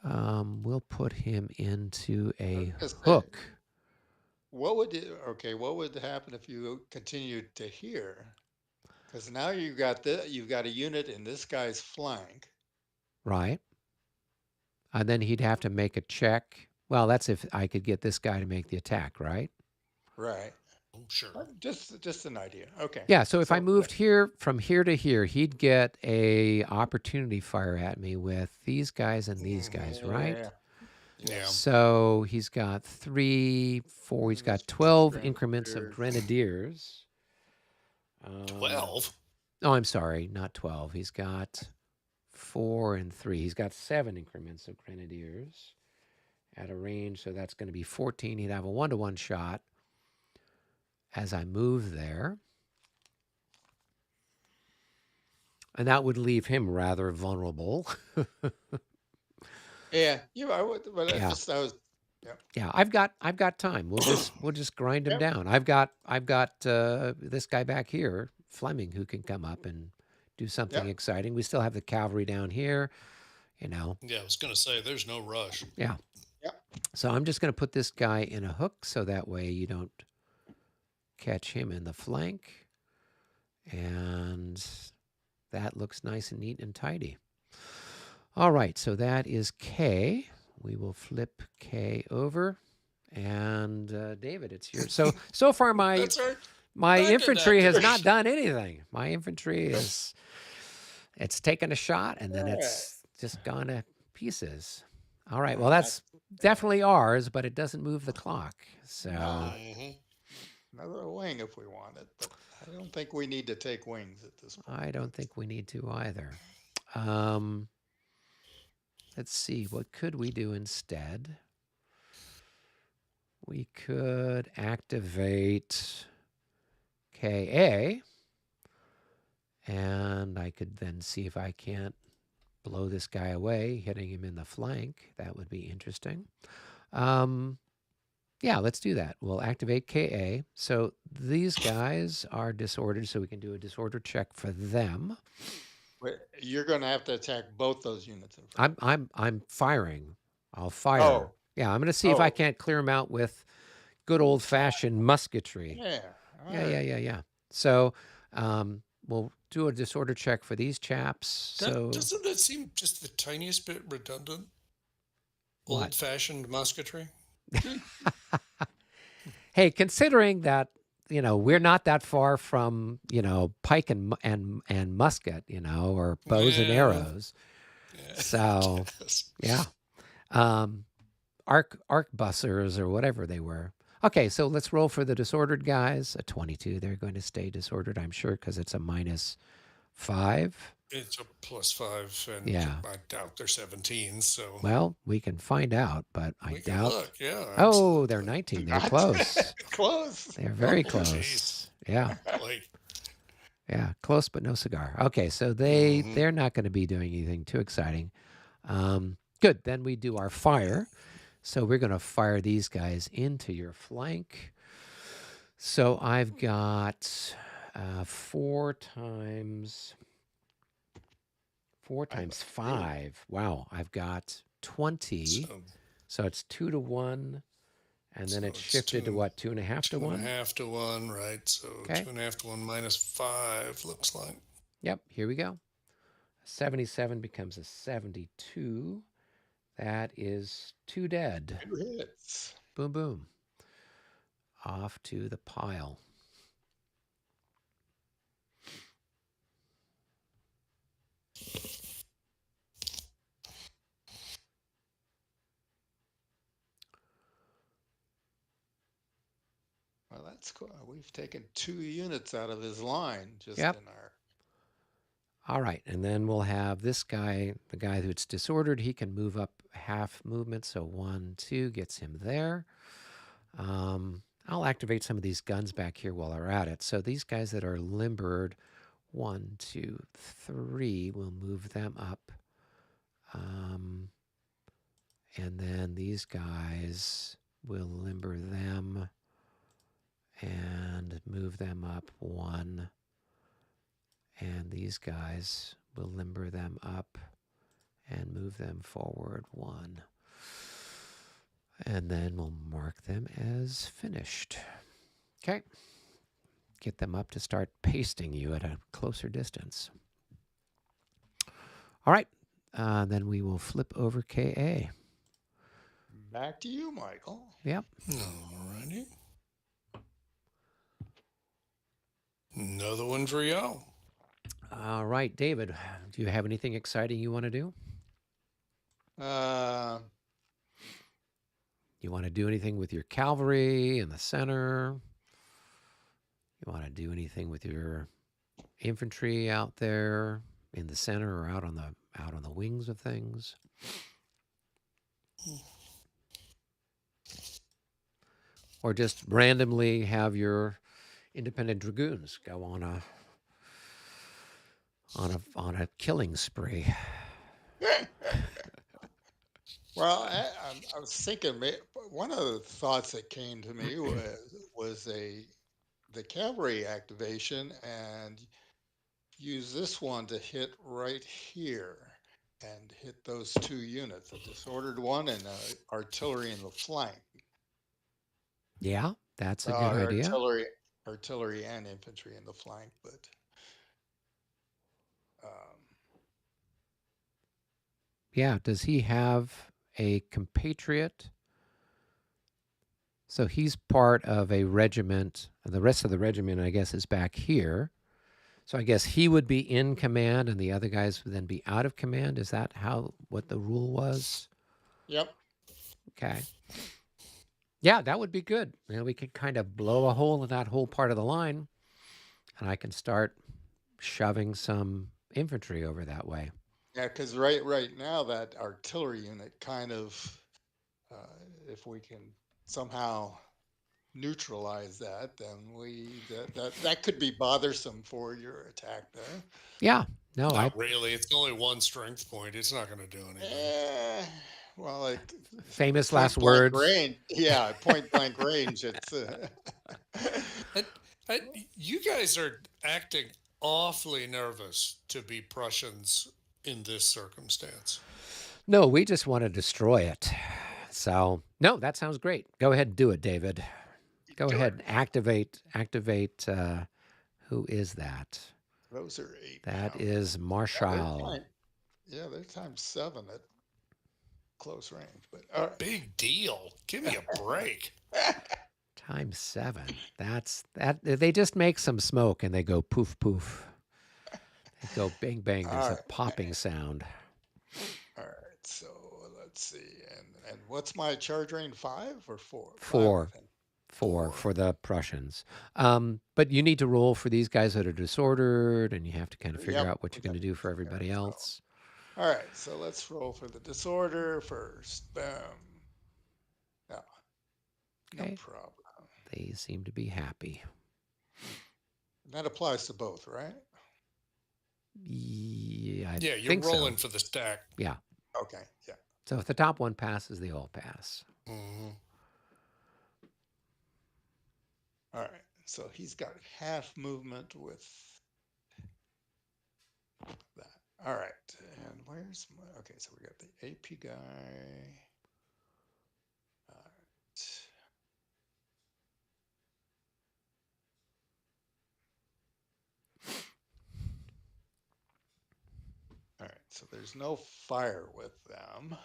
we'll put him into a hook. What would happen if you continued to here? Because now you've got a unit in this guy's flank. Right. And then he'd have to make a check. Well, that's if I could get this guy to make the attack, right? Right. Oh, sure. Just an idea. Okay. Yeah, so if I So moved here from here to here, he'd get a opportunity fire at me with these guys and these guys, right? yeah. Yeah. So he's got 3, 4, he's got 12 increments of grenadiers. 12? Oh, I'm sorry, not 12. He's got 4 and 3. He's got 7 increments of grenadiers at a range, so that's going to be 14. He'd have a 1-to-1 shot as I move there. And that would leave him rather vulnerable. Yeah, I would, but Yeah. I was. Yeah, I've got time. We'll just grind him down. I've got this guy back here, Fleming, who can come up and do something exciting. We still have the cavalry down here, Yeah, I was going to say, there's no rush. Yeah. Yep. So I'm just going to put this guy in a hook so that way you don't catch him in the flank. And that looks nice and neat and tidy. All right, so that is K. We will flip K over. And David, it's yours. So far my That's right. my I did infantry that. has not done anything. My infantry it's taken a shot and then it's just gone to pieces. All right. Well, that's definitely ours, but it doesn't move the clock. So Another wing if we want it, but I don't think we need to take wings at this point. I don't think we need to either. Let's see. What could we do instead? We could activate KA, and I could then see if I can't blow this guy away, hitting him in the flank. That would be interesting. Yeah, let's do that. We'll activate KA. So these guys are disordered, so we can do a disorder check for them. You're going to have to attack both those units. In front. I'm firing. I'll fire. Oh. Yeah, I'm going to see if I can't clear them out with good old-fashioned musketry. Yeah. Yeah. So we'll do a disorder check for these chaps. Doesn't that seem just the tiniest bit redundant? What? Old-fashioned musketry? Hey, considering that we're not that far from pike and musket, or bows and Yeah, arrows. yeah, I So guess. yeah, um, arquebussers or whatever they were. Okay, so let's roll for the disordered guys. A 22. They're going to stay disordered, I'm sure, because it's a -5. It's a +5, and Yeah. I doubt they're 17, so Well, we can find out, but I we can doubt. look. Yeah, Oh, they're absolutely. 19. They're Not close. close. They're very Oh, jeez. close. Yeah. Boy. Yeah, close but no cigar. Okay, so they're not going to be doing anything too exciting. Good. Then we do our fire. So we're going to fire these guys into your flank. So I've got 4 times Really? 5. Wow, I've got 20. So, So it's 2 to 1, and then so it's it's shifted to what? 2.5 to 1. 2.5 to 1, right? So Okay. 2.5 to 1 -5 looks like. Yep. Here we go. 77 becomes a 72. That is 2 dead. 2 hits. Boom, boom. Off to the pile. Well, that's cool. We've taken 2 units out of his line just Yep. in our. All right. And then we'll have this guy, the guy who's disordered, he can move up half movement. So 1, 2 gets him there. I'll activate some of these guns back here while we're at it. So these guys that are limbered, 1, 2, 3, we'll move them up. And then these guys, we'll limber them and move them up 1. And these guys, we'll limber them up and move them forward 1. And then we'll mark them as finished. Okay. Get them up to start pasting you at a closer distance. All right. Then we will flip over KA. Back to you, Michael. Yep. Alrighty. Another one for y'all. All right, David, do you have anything exciting you want to do? You want to do anything with your cavalry in the center? You want to do anything with your infantry out there in the center or out on the wings of things? Or just randomly have your independent dragoons go on a killing spree? Well, I was thinking one of the thoughts that came to me was the cavalry activation and use this one to hit right here and hit those 2 units, a disordered one and artillery in the flank. Yeah, that's a good idea. Artillery and infantry in the flank, but Yeah, does he have a compatriot? So he's part of a regiment. The rest of the regiment, I guess, is back here. So I guess he would be in command and the other guys would then be out of command. Is that what the rule was? yep. Okay. Yeah, that would be good. We could kind of blow a hole in that whole part of the line, and I can start shoving some infantry over that way. Yeah, because right now that artillery unit kind of, if we can somehow neutralize that, then that could be bothersome for your attack there. Yeah. No, Not really. It's only 1 strength point. It's not going to do anything. Well, like famous last words. Range. Yeah, point blank range. It's. You guys are acting awfully nervous to be Prussians in this circumstance. No, we just want to destroy it. So, no, that sounds great. Go ahead and do it, David. Go ahead and activate. Who is that? Those are 8. That is Marshall. Yeah, they're ×7 at close range. But big deal. Give me a break. Times 7. That's that. They just make some smoke and they go poof poof. They go bang bang. All There's a right. popping sound. All right. So let's see. And what's my charge range? 5 or 4? 5, I Four, think. four 4. for the Prussians. But you need to roll for these guys that are disordered, and you have to kind of figure Yep. out what you're going Okay. to do for Okay. everybody So, else. all right. So let's roll for the disorder first. Boom. Yeah. No Okay, problem. they seem to be happy. And that applies to both, right? Yeah, I Yeah, you're think so. rolling for the stack. Yeah. Okay. Yeah. So if the top one passes, they all pass. Hmm. All right. So he's got half movement with that. All right. And where's my. Okay. So we got the AP guy. All right. All right. So there's no fire with them.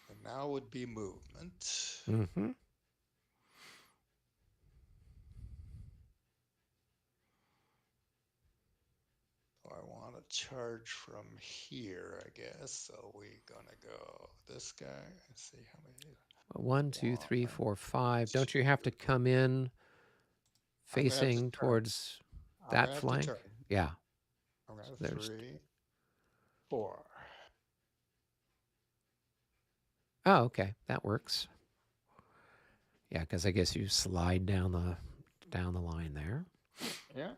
And now would be movement. Mm-hmm. So I want to charge from here, I guess. So we're gonna go this guy. Let's see how many. One, two, three, One, four, five. Don't you have to two. come in I'm gonna have to facing turn. towards I'm that gonna have to flank? turn. Yeah. I'm gonna So have there's. 3, 4. Oh, okay. That works. Yeah, because I guess you slide down the line there. Yeah.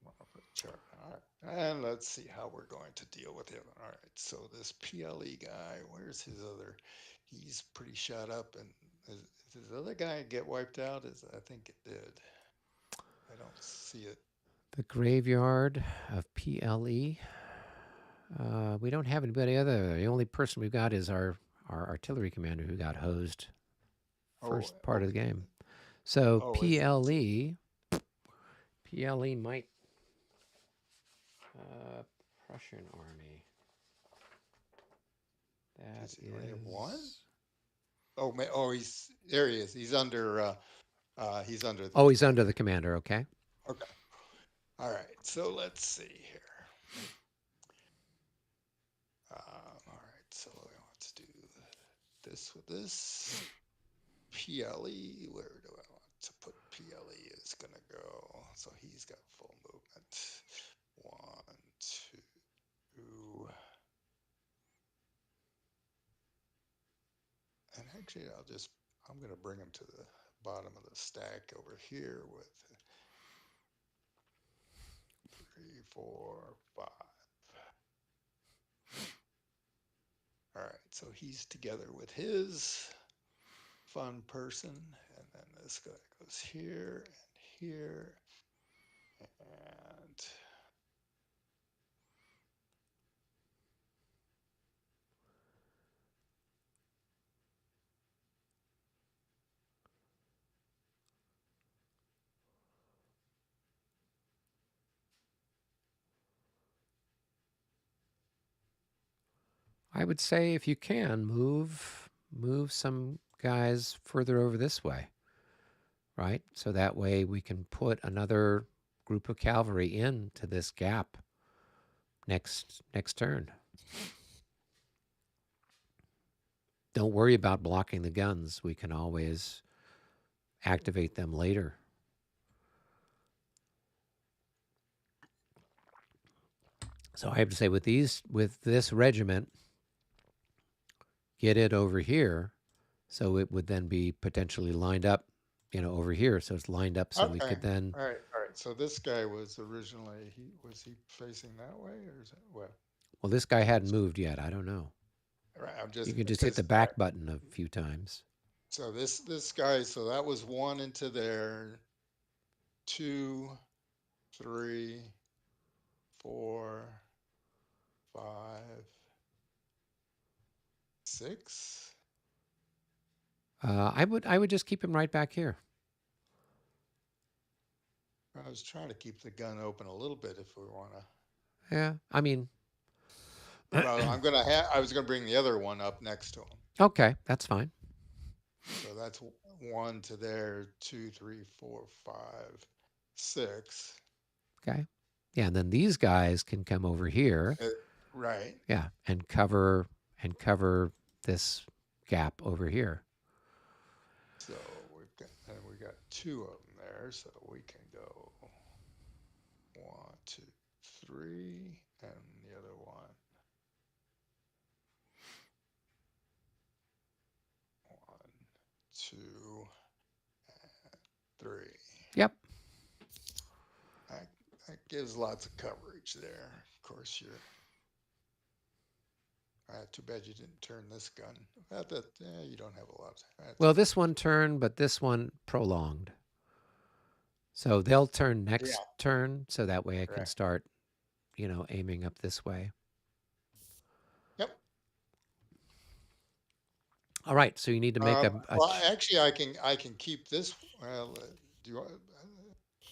I'll put chart. All right. And let's see how we're going to deal with him. All right. So this PLE guy, where's his other? He's pretty shot up. And is his other guy get wiped out? Is I think it did. I don't see it. The graveyard of PLE. We don't have anybody other. The only person we've got is our artillery commander who got hosed Oh, first part oh, of the game. So oh, is PLE might Prussian army. That does he only have one? is. Oh, oh, he's there. He is. He's under the Oh, he's under commander. the commander. Okay. Okay. All right. So let's see here. All right. So let's do this with this. PLE. Where do I want to put PLE? Is gonna go. So he's got full movement. 1, 2. And actually, I'm going to bring him to the bottom of the stack over here with 3, 4, 5. All right, so he's together with his fun person, and then this guy goes here and here, and I would say if you can move some guys further over this way, right? So that way we can put another group of cavalry into this gap next turn. Don't worry about blocking the guns. We can always activate them later. So I have to say with this regiment, get it over here, so it would then be potentially lined up, over here. So it's lined up so we okay. could then. All right, all right. So this guy was originally he facing that way, or is it well? Well, this guy hadn't moved yet. I don't know. Right, I'm You just can just hit because the back button a few times. so this guy, so that was 1 into there, 2, 3, 4, 5, 6. I would just keep him right back here. I was trying to keep the gun open a little bit if we want to. Yeah, I mean, Well, I was gonna bring the other one up next to him. okay, that's fine. So that's one to there, 2, 3, 4, 5, 6. Okay. Yeah, and then these guys can come over here. Uh, right. Yeah, and cover this gap over here. So we got two of them there, so we can go 1, 2, 3, and the other one 1, 2, 3. Yep. That, that gives lots of coverage there. Of course, too bad you didn't turn this gun. You don't have a lot. Well, this one turned, but this one prolonged. So they'll turn Yeah, next turn, so that way I can right. start, aiming up this way. Yep. All right, so you need to make Well, actually, I can keep this. Well, do you,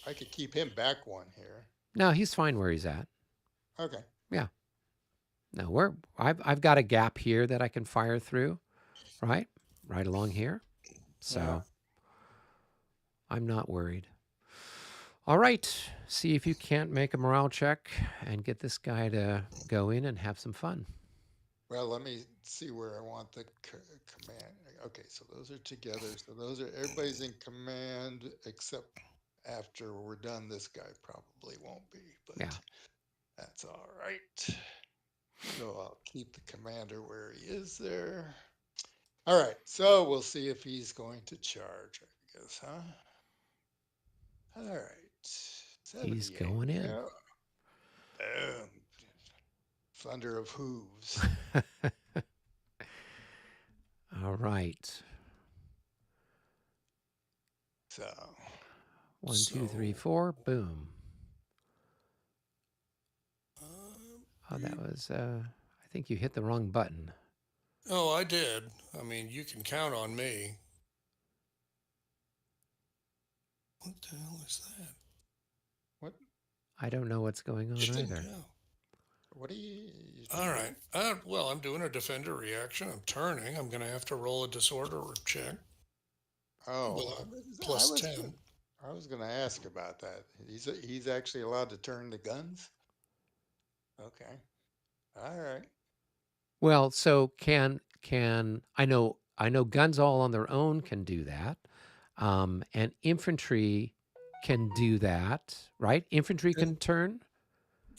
I could keep him back one here. No, he's fine where he's at. Okay. Yeah. No, I've got a gap here that I can fire through, right? Right along here. Yeah. So I'm not worried. All right. See if you can't make a morale check and get this guy to go in and have some fun. Well, let me see where I want the command. Okay, so those are together. So everybody's in command except after we're done. This guy probably won't be, but Yeah. that's all right. So I'll keep the commander where he is there. All right, so we'll see if he's going to charge, I guess, huh? All right, He's 78. going in. Yeah. Boom. Thunder of hooves. All right. So 1, 2, 3, 4. Boom. Oh, that was. I think you hit the wrong button. Oh, I did. I mean, you can count on me. What the hell is that? what? I don't know what's going on either. What are you All right. Well, I'm doing a defender reaction. I'm turning. I'm going to have to roll a disorder check. Oh, With a plus 10. I was going to ask about that. He's actually allowed to turn the guns. Okay. All right. Well, so can I know guns all on their own can do that, and infantry can do that, right? Infantry can turn.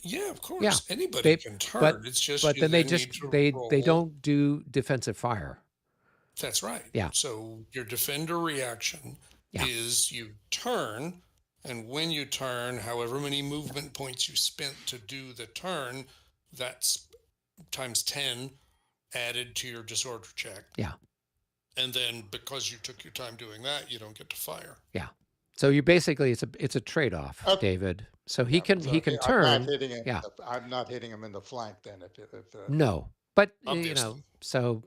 Yeah, of Yeah, course. Anybody they can but turn. It's just but you then they then just need to they roll. don't do defensive fire. That's right. Yeah, So your defender reaction yeah, is you turn, and when you turn, however many movement points you spent to do the turn, that's times 10 added to your disorder check. yeah, And then because you took your time doing that, you don't get to fire. yeah. So you basically it's a trade off, Okay. David. So Yeah, so he can I'm not turn. hitting him. Yeah, I'm not hitting him in the flank then. no, but Obviously.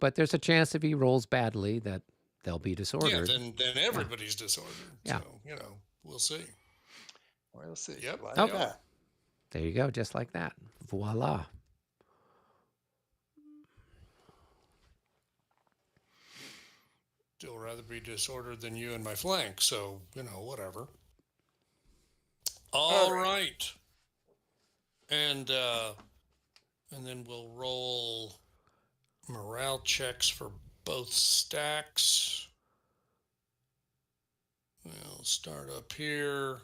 but there's a chance if he rolls badly that they'll be Yeah, disordered. then everybody's disordered. Yeah. So, we'll see. We'll see. Yep. Like Oh. that. There you go, just like that. Voila. Still rather be disordered than you in my flank. So, whatever. All right. And then we'll roll morale checks for both stacks. We'll start up here.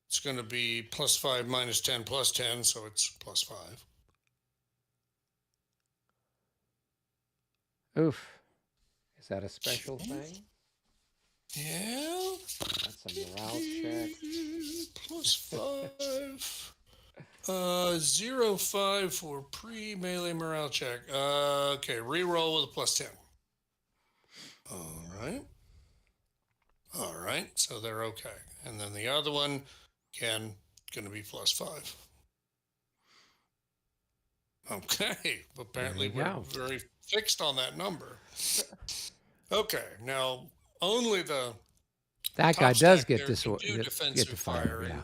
It's going to be +5 minus 10 plus 10, so it's +5. Oof. Is that a special thing? Yeah. That's a morale check. +5. 0.5 for pre-melee morale check. Okay, reroll with a +10. All right, so they're okay. And then the other one, again, going to be +5. Okay, apparently we're very fixed on that number. Okay, now only that guy does get defensive fire. firing. Yeah.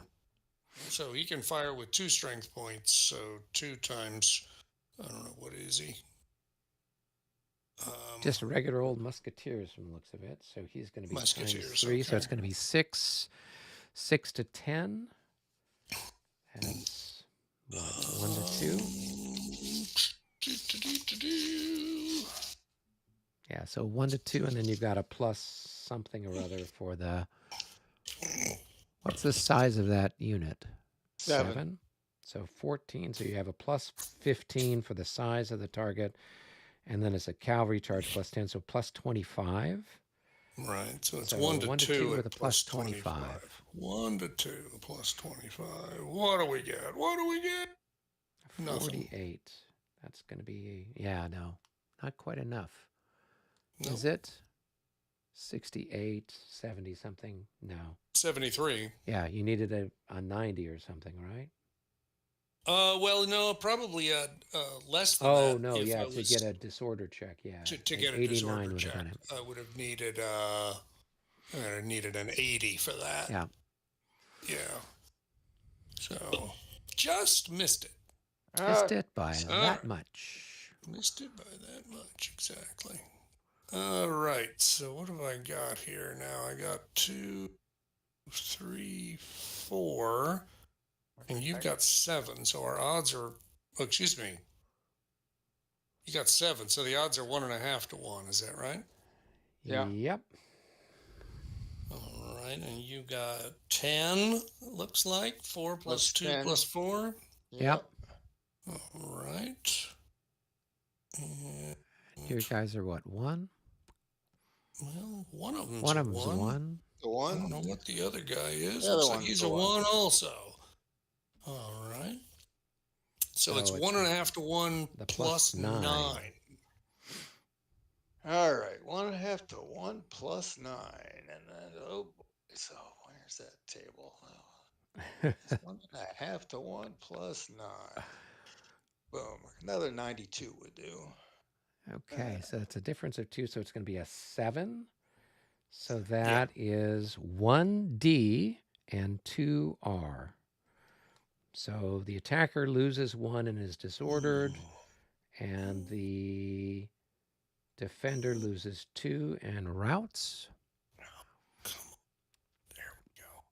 So he can fire with 2 strength points. So 2 times, I don't know, what is he? Just regular old musketeers from the looks of it. So he's going to be times Musketeers. 3. So Okay. it's going to be 6. 6 to 10. That's what? 1 to 2. Yeah, so 1 to 2, and then you've got a plus something or other for the. What's the size of that unit? 7. So 14. So you have a plus 15 for the size of the target, and then it's a cavalry charge plus 10, so plus 25. Right. So it's So 1 to 1 to 2 2 with at a plus plus 25. 25. 1 to 2 plus 25. What do we get? What do we get? Nothing. 48. That's going to be, yeah, no, not quite enough. Nope. Is it? 68, 70 something? No. 73. Yeah, you needed a 90 or something, right? Well, no, probably less than that. Oh, no, if yeah, I to was get a disorder check, yeah. to get a 89 disorder would have check. done it. I would have needed an 80 for that. Yeah. Yeah. So just missed it. Missed it by All that right. much. Missed it by that much, exactly. All right, so what have I got here now? I got 2, 3, 4, and you've got 7. So our odds are, oh, excuse me. You got 7, so the odds are 1.5 to 1. Is that right? Yeah. Yep. All right, and you got 10. Looks like 4 plus 2 10. plus 4. Yep. All right. And, You guys are what, 1? well, one of them's One a of them's 1. The I one. don't know what the other guy is. The other Looks like one's he's the a 1 one. also. All right. So it's So it's 1.5 to 1 the plus plus 9. 9. All right, 1.5 to 1 plus 9, and then oh boy, so where's that table? It's 1.5 to 1 plus 9. Boom, another 92 would do. Okay, so it's a difference of 2, so it's going to be a 7. So that is 1D and 2R. So the attacker loses 1 and is disordered, and the defender loses 2 and routes. Come on. There we go.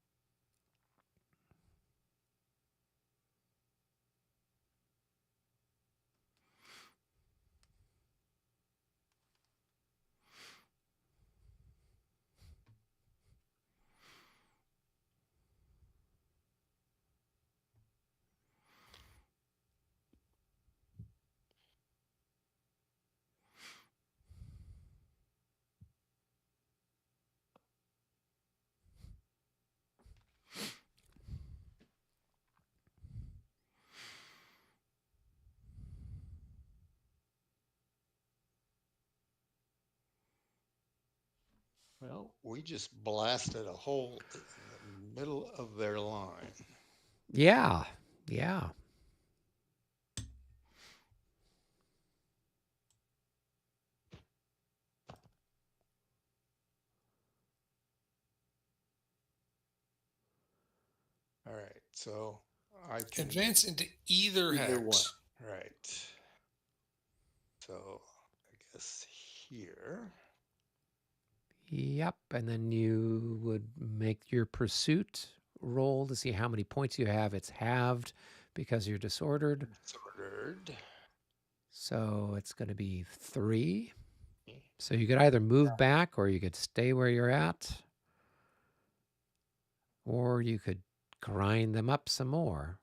Well, we just blasted a hole in the middle of their line. Yeah, yeah. All right, so I can Advance into either either one. hex. Right. So I guess here. Yep, and then you would make your pursuit roll to see how many points you have. It's halved because you're disordered. Disordered. So it's going to be 3. So you could either move back or you could stay where you're at. Or you could grind them up some more.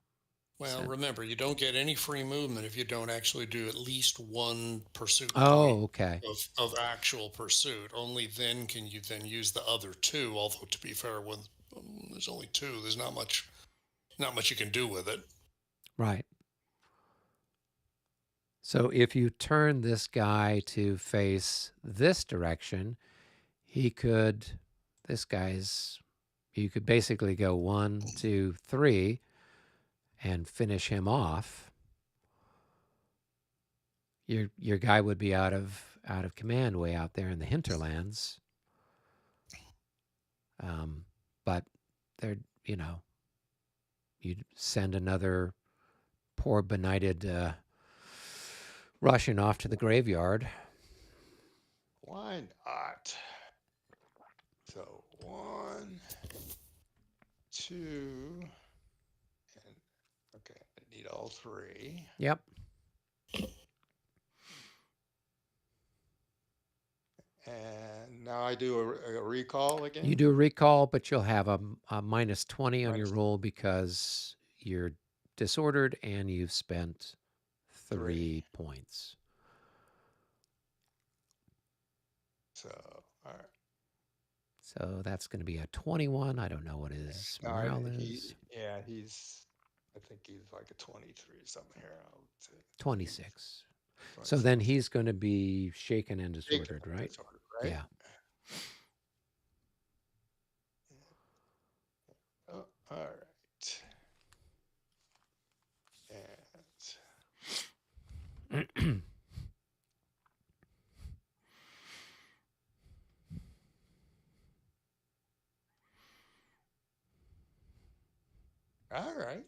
Well, remember, you don't get any free movement if you don't actually do at least one pursuit Oh, point okay. of actual pursuit. Only then can you then use the other 2. Although to be fair, when there's only 2, there's not much you can do with it. Right. So if you turn this guy to face this direction, you could basically go 1, 2, 3 and finish him off. Your guy would be out of command way out there in the hinterlands. But they're, you'd send another poor benighted Russian off to the graveyard. Why not? So 1, 2, and okay, I need all 3. Yep. And now I do a recall again. You do a recall, but you'll have a minus 20 on your Minus roll because you're disordered and you've spent 3. 3 points. So, all right. So that's going to be a 21. I don't know what his No, morale is. I think he's like a 23 something here. I'll say 26. So 26. then he's going to be shaken and Shaken disordered, and right? disordered, right? Yeah. Oh, all right. And all right.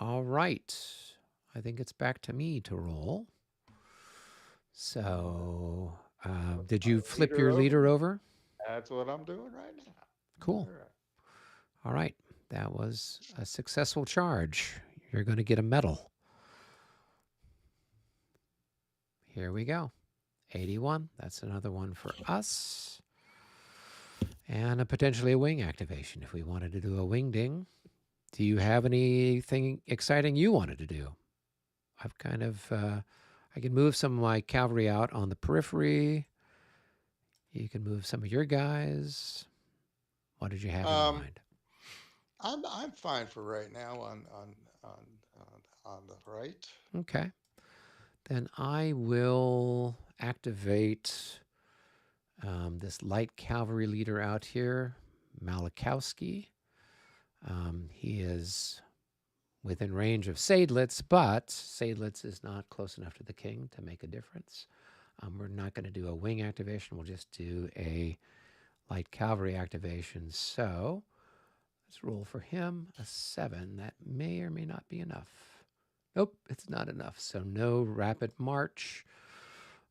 All right. I think it's back to me to roll. So, did you flip your leader over? That's what I'm doing right now. Cool. All right. All right. That was a successful charge. You're going to get a medal. Here we go. 81. That's another one for us. And potentially a wing activation if we wanted to do a wing ding. Do you have anything exciting you wanted to do? I've kind of, I can move some of my cavalry out on the periphery. You can move some of your guys. What did you have in mind? I'm fine for right now on the right. Okay. Then I will activate this light cavalry leader out here, Malakowski. He is within range of Seydlitz, but Seydlitz is not close enough to the king to make a difference. We're not going to do a wing activation. We'll just do a light cavalry activation. So let's roll for him a 7. That may or may not be enough. Nope, it's not enough. So no rapid march.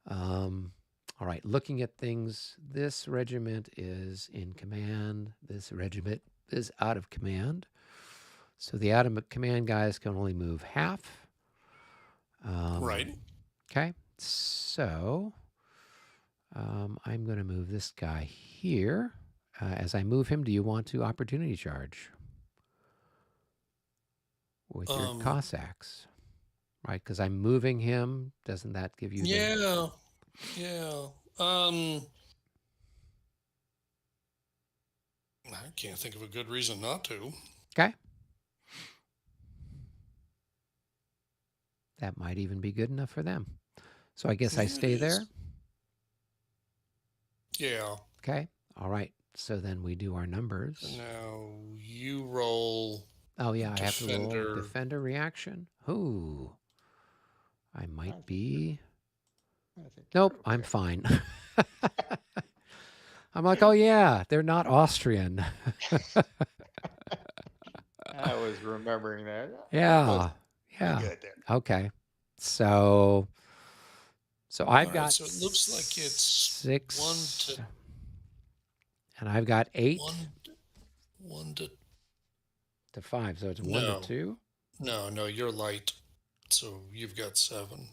All right, looking at things, this regiment is in command. This regiment is out of command. So the out of command guys can only move half. Right. Okay, so I'm going to move this guy here. As I move him, do you want to opportunity charge with your Cossacks? Right, because I'm moving him. Doesn't that give you Yeah. I can't think of a good reason not to. Okay. That might even be good enough for them. So I guess I stay there. Yeah. Okay. All right. So then we do our numbers. Now you roll. Oh, yeah. I have to roll defender reaction. Ooh. I might be. Nope. Okay. I'm fine. I'm like, oh, yeah. They're not Austrian. I was remembering that. Yeah. Yeah. Good there. Okay. So I've got So it looks like it's 6 and I've got 8 1 to 5. So it's 1 to 2. No, you're light. So you've got 7.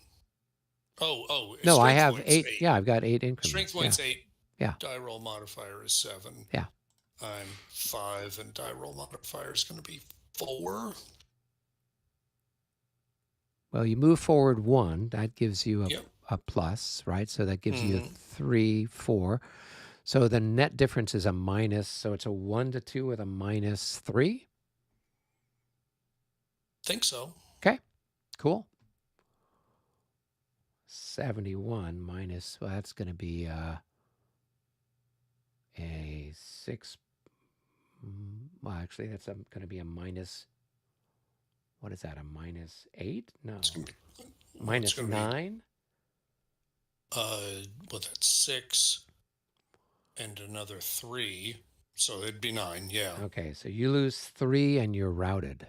Oh. No, I have 8. Yeah, I've got 8 increments. Strength points 8. Yeah. Die roll modifier is 7. Yeah. I'm 5, and die roll modifier is going to be 4. Well, you move forward 1. That gives you a plus, right? So that gives you 3, 4. So the net difference is a minus. So it's a 1 to 2 with a minus 3. Think so. Okay, cool. 71 minus, well, that's going to be a 6. Well, actually, that's going to be a minus. What is that? A minus 8? No. Minus 9? Well, that's 6 and another 3. So it'd be 9, yeah. Okay, so you lose 3 and you're routed.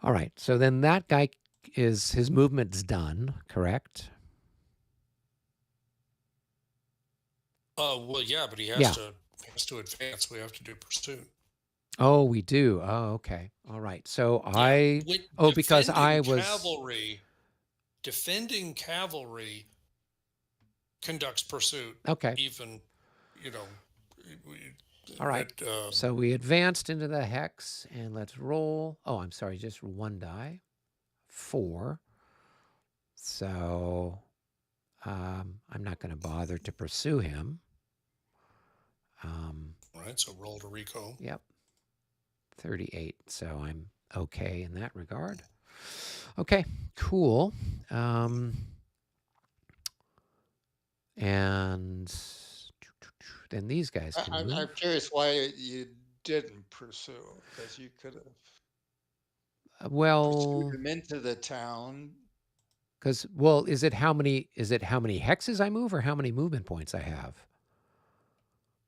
All right. So then that guy his movement's done, correct? Well, yeah, but he Yeah. has to advance. We have to do pursuit. Oh, we do. Oh, okay. All right. So Yeah, because I was defending cavalry conducts pursuit. okay. Even, you know, we, All right. that So we advanced into the hex and let's roll. Oh, I'm sorry, just one die. 4. So I'm not going to bother to pursue him. right. So roll to Rico. Yep. 38. So I'm okay in that regard. Okay, cool. And then these guys can I'm move. curious why you didn't pursue, because you could have pursued Well, him into the town. because is it how many hexes I move or how many movement points I have?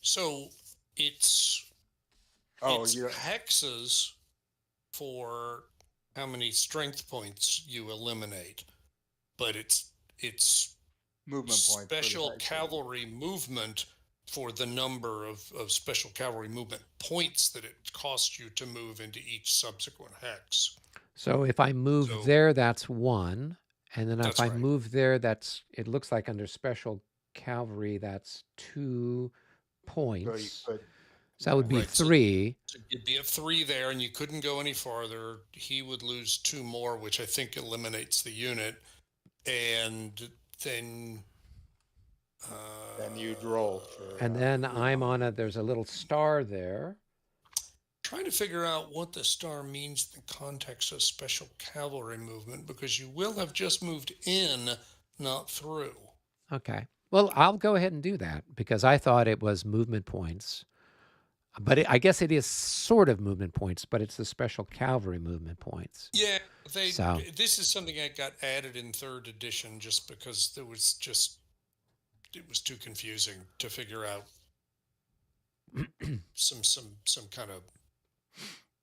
So it's Oh, it's you hexes for how many strength points you eliminate, but it's movement points for the special hexes. cavalry movement for the number of special cavalry movement points that it costs you to move into each subsequent hex. So if I move So there, that's 1. And then if that's I right. move there, it looks like under special cavalry, that's 2 So you points. could, So that would be Right. 3. So you'd be at 3 there, and you couldn't go any farther. He would lose 2 more, which I think eliminates the unit, and then you'd roll for. And then I'm on there's a little star there. Trying to figure out what the star means in the context of special cavalry movement, because you will have just moved in, not through. Okay. Well, I'll go ahead and do that because I thought it was movement points. But I guess it is sort of movement points, but it's the special cavalry movement points. Yeah, So this is something that got added in 3rd edition just because it was too confusing to figure out some kind of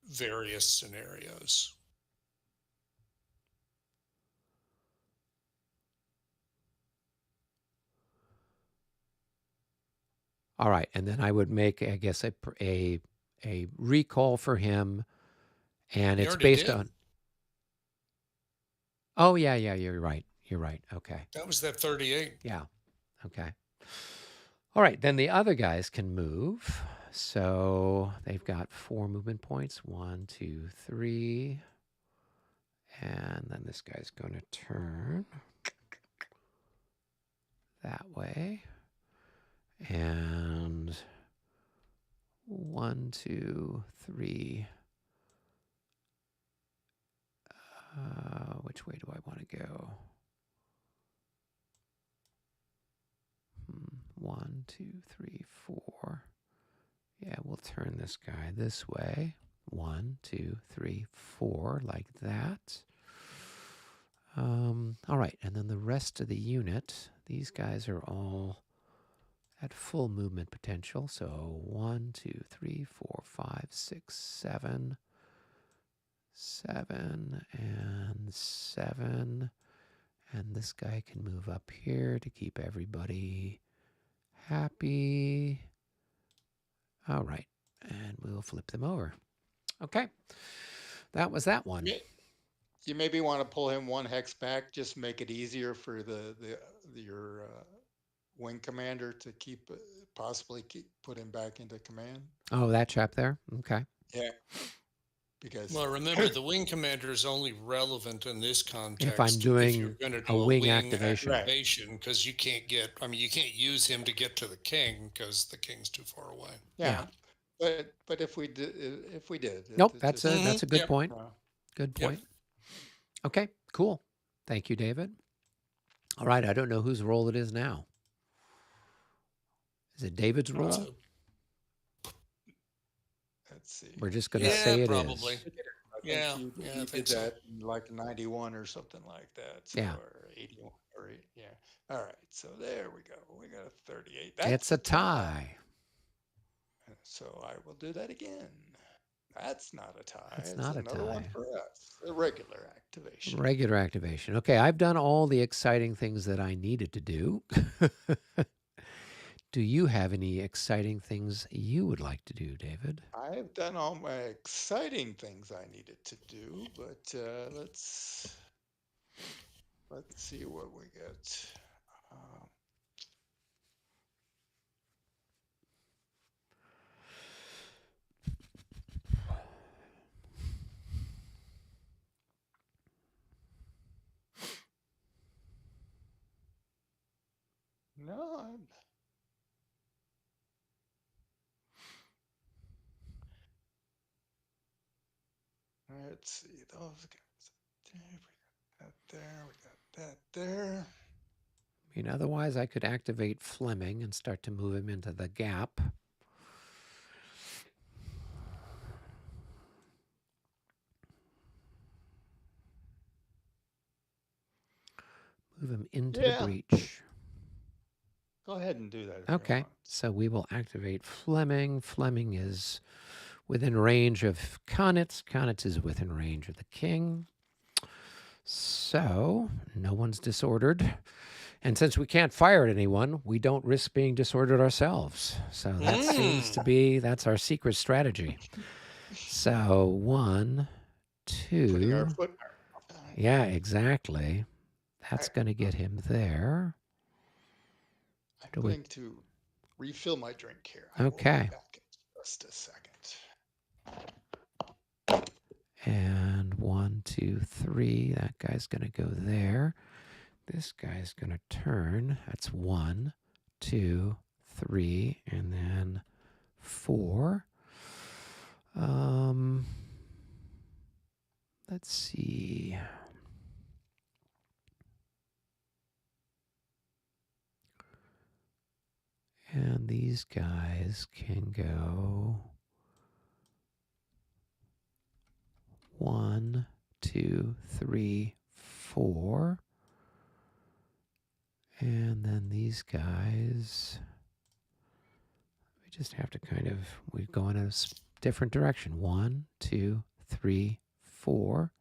various scenarios. all right, and then I would make, I guess, a recall for him, and it's based on. Oh yeah, you're right. You're right. Okay. That was that 38. Yeah. Okay. All right, then the other guys can move. So they've got 4 movement points. 1, 2, 3. And then this guy's going to turn that way. And 1, 2, 3. Which way do I want to go? 1, 2, 3, 4. Yeah, we'll turn this guy this way. 1, 2, 3, 4, like that. All right, and then the rest of the unit, these guys are all at full movement potential. So 1, 2, 3, 4, 5, 6, 7, 7, and 7. And this guy can move up here to keep everybody happy. All right, and we'll flip them over. Okay, that was that one. You maybe want to pull him 1 hex back, just make it easier for your wing commander to possibly put him back into command. Oh, that chap there? Okay. Yeah. Because Well, remember, the wing commander is only relevant in this context if I'm doing you're going to do a wing activation. because you can't use him to get to the king because the king's too far away. Yeah. But if we did. Nope, that's a good Yep. point. Good point. Yep. Okay, cool. Thank you, David. All right, I don't know whose role it is now. Is it David's role? Let's see. We're just going to say it probably. is. Yeah, I did that in like 91 or something like that. So, Yeah. Or 81 or 8. Yeah. All right. So there we go. We got a 38. It's a tie. So I will do that again. That's not a tie. That's It's not a another one tie. for us. A regular activation. Regular activation. Okay, I've done all the exciting things that I needed to do. Do you have any exciting things you would like to do, David? I've done all my exciting things I needed to do, but let's see what we get. Um, no, let's see those guys. There, we got that there. We got that there. I mean, otherwise, I could activate Fleming and start to move him into the gap. Move him into the Yeah, breach. go ahead and do that if you Okay, want. so we will activate Fleming. Fleming is within range of Konitz. Konitz is within range of the king. So no one's disordered. And since we can't fire at anyone, we don't risk being disordered ourselves. So that seems to be, that's our secret strategy. So 1, Putting our 2. foot. Yeah, exactly. That's I, going to get him there. I'm Do we? going to refill my drink here. I will be Okay. back in just a second. And 1, 2, 3. That guy's going to go there. This guy's going to turn. That's 1, 2, 3, and then 4. Let's see. And these guys can go 1, 2, 3, 4. And then these guys, we just have to kind of, we go in a different direction. 1, 2, 3, 4.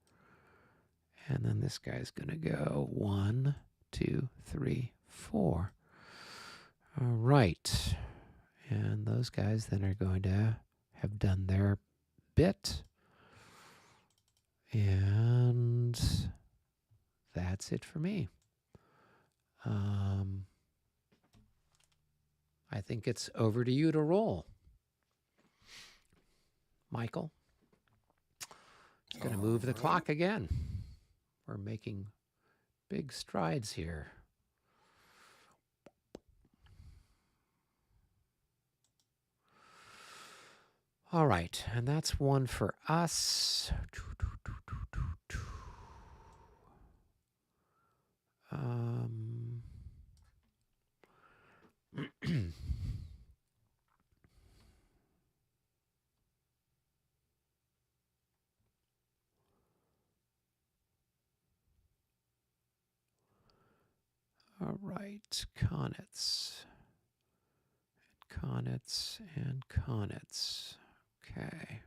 And then this guy's going to go 1, 2, 3, 4. All right. And those guys then are going to have done their bit. And that's it for me. I think it's over to you to roll. Michael. Going to move the clock again. We're making big strides here. All right, and that's one for us. All right, Konitz. Konitz and Konitz. Okay.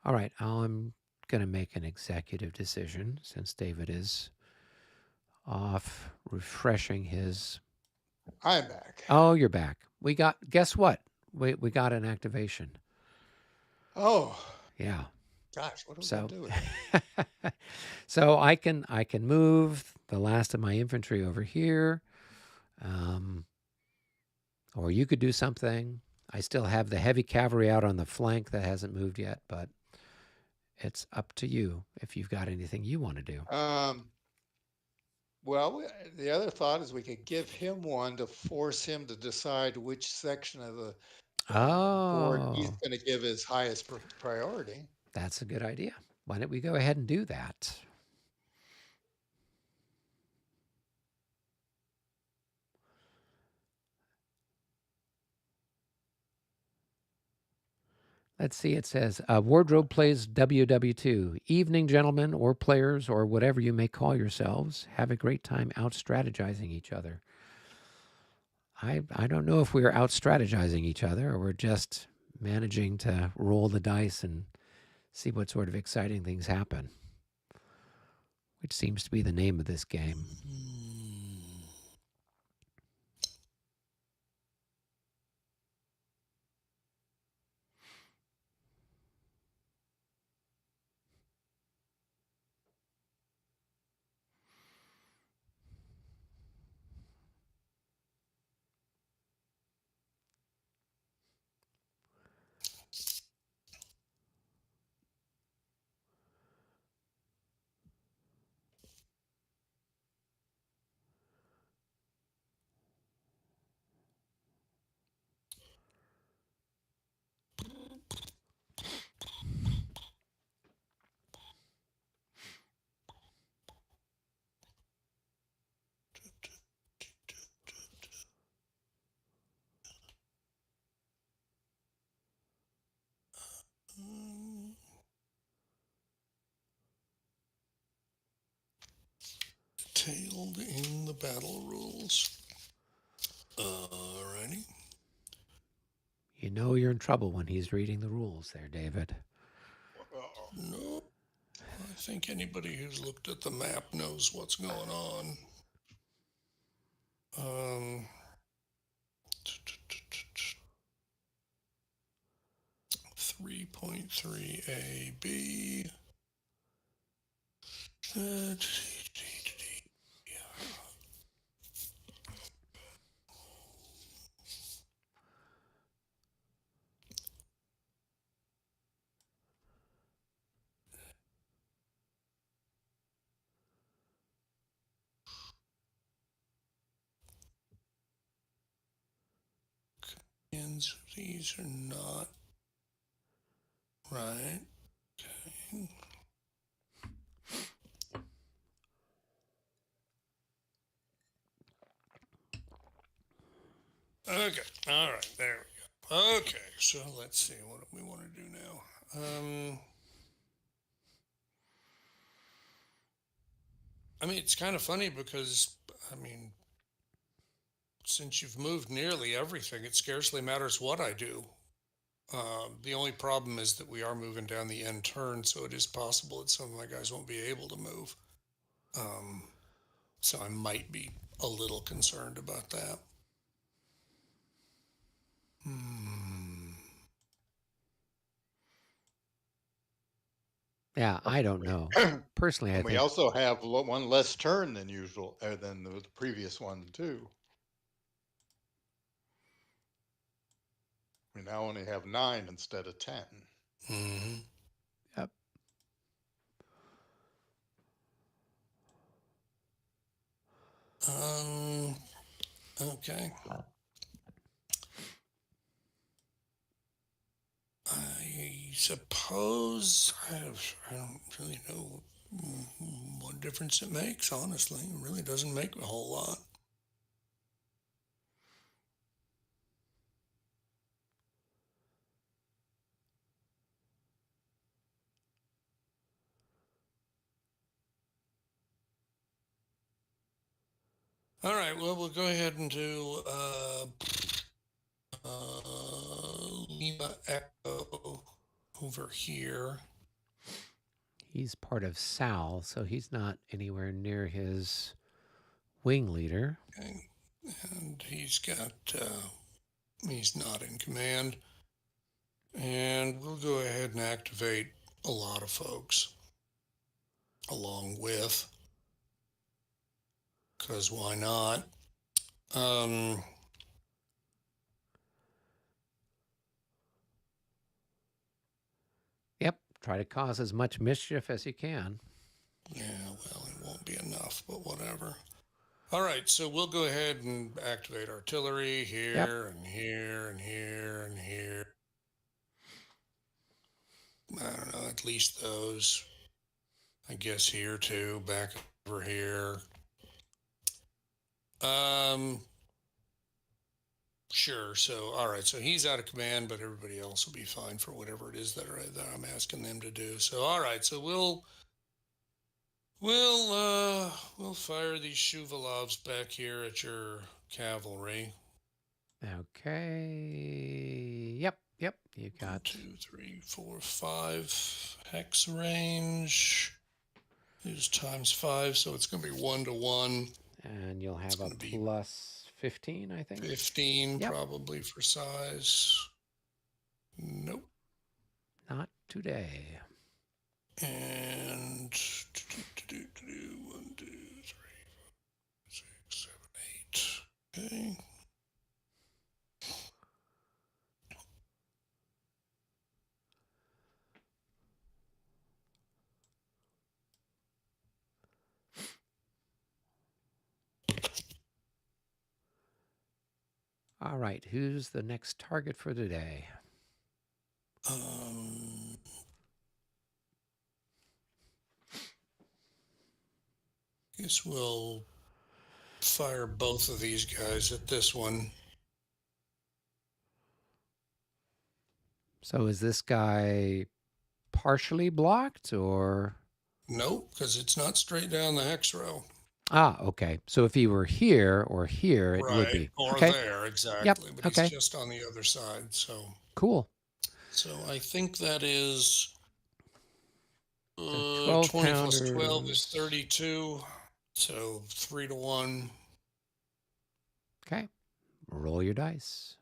All right, I'm going to make an executive decision since David is off refreshing his. I'm back. Oh, you're back. We got, guess what? We got an activation. Oh, yeah. Gosh, what are we going to do with it? So I can move the last of my infantry over here. Or you could do something. I still have the heavy cavalry out on the flank that hasn't moved yet, but it's up to you if you've got anything you want to do. Well, the other thought is we could give him one to force him to decide which section of the board he's going to give his highest priority. That's a good idea. Why don't we go ahead and do that? Let's see. It says wardrobe plays WW2. Evening, gentlemen, or players, or whatever you may call yourselves, have a great time out strategizing each other. I don't know if we're out strategizing each other or we're just managing to roll the dice and see what sort of exciting things happen, which seems to be the name of this game. Detailed in the battle rules. Alrighty. You know you're in trouble when he's reading the rules there, David. No, I think anybody who's looked at the map knows what's going on. 3.3 A B. These are not right. Okay. Okay. All right. There we go. Okay. So let's see. What do we want to do now? I mean, it's kind of funny because, I mean, since you've moved nearly everything, it scarcely matters what I do. The only problem is that we are moving down the end turn, so it is possible that some of my guys won't be able to move. So I might be a little concerned about that. Yeah, I don't know. Personally, I And we think also have one less turn than usual, than the previous one too. We now only have 9 instead of 10. Mm-hmm. yep. Okay. I suppose I don't really know what difference it makes, honestly. It really doesn't make a whole lot. All right, well, we'll go ahead and do Lima Echo over here. He's part of Sal, so he's not anywhere near his wing leader. Okay. And he's not in command. And we'll go ahead and activate a lot of folks along with, because why not? Yep, try to cause as much mischief as you can. Yeah, well, it won't be enough, but whatever. All right, so we'll go ahead and activate artillery here Yep. and here and here and here. I don't know, at least those. I guess here too, back over here. Sure. So, all right. So he's out of command, but everybody else will be fine for whatever it is that I'm asking them to do. So, all right. So we'll fire these Shuvalovs back here at your cavalry. Okay. Yep. You 1, got 2, 3, 4, 5 hex range is times 5, so it's going to be 1 to 1. And you'll have a gonna be plus 15, I think. 15 Yep. probably for size. Nope. Not today. And 1, 2, 3, 6, 7, 8. Okay. All right. Who's the next target for today? Guess we'll fire both of these guys at this one. So is this guy partially blocked or? Nope, because it's not straight down the hex row. Ah, okay. So if he were here or here, it would be. Or Okay. there, exactly. Yep. But Okay. he's just on the other side. So Cool. So I think that is 12 20 plus 12 is pounders. 32. So 3 to 1. Okay. Roll your dice.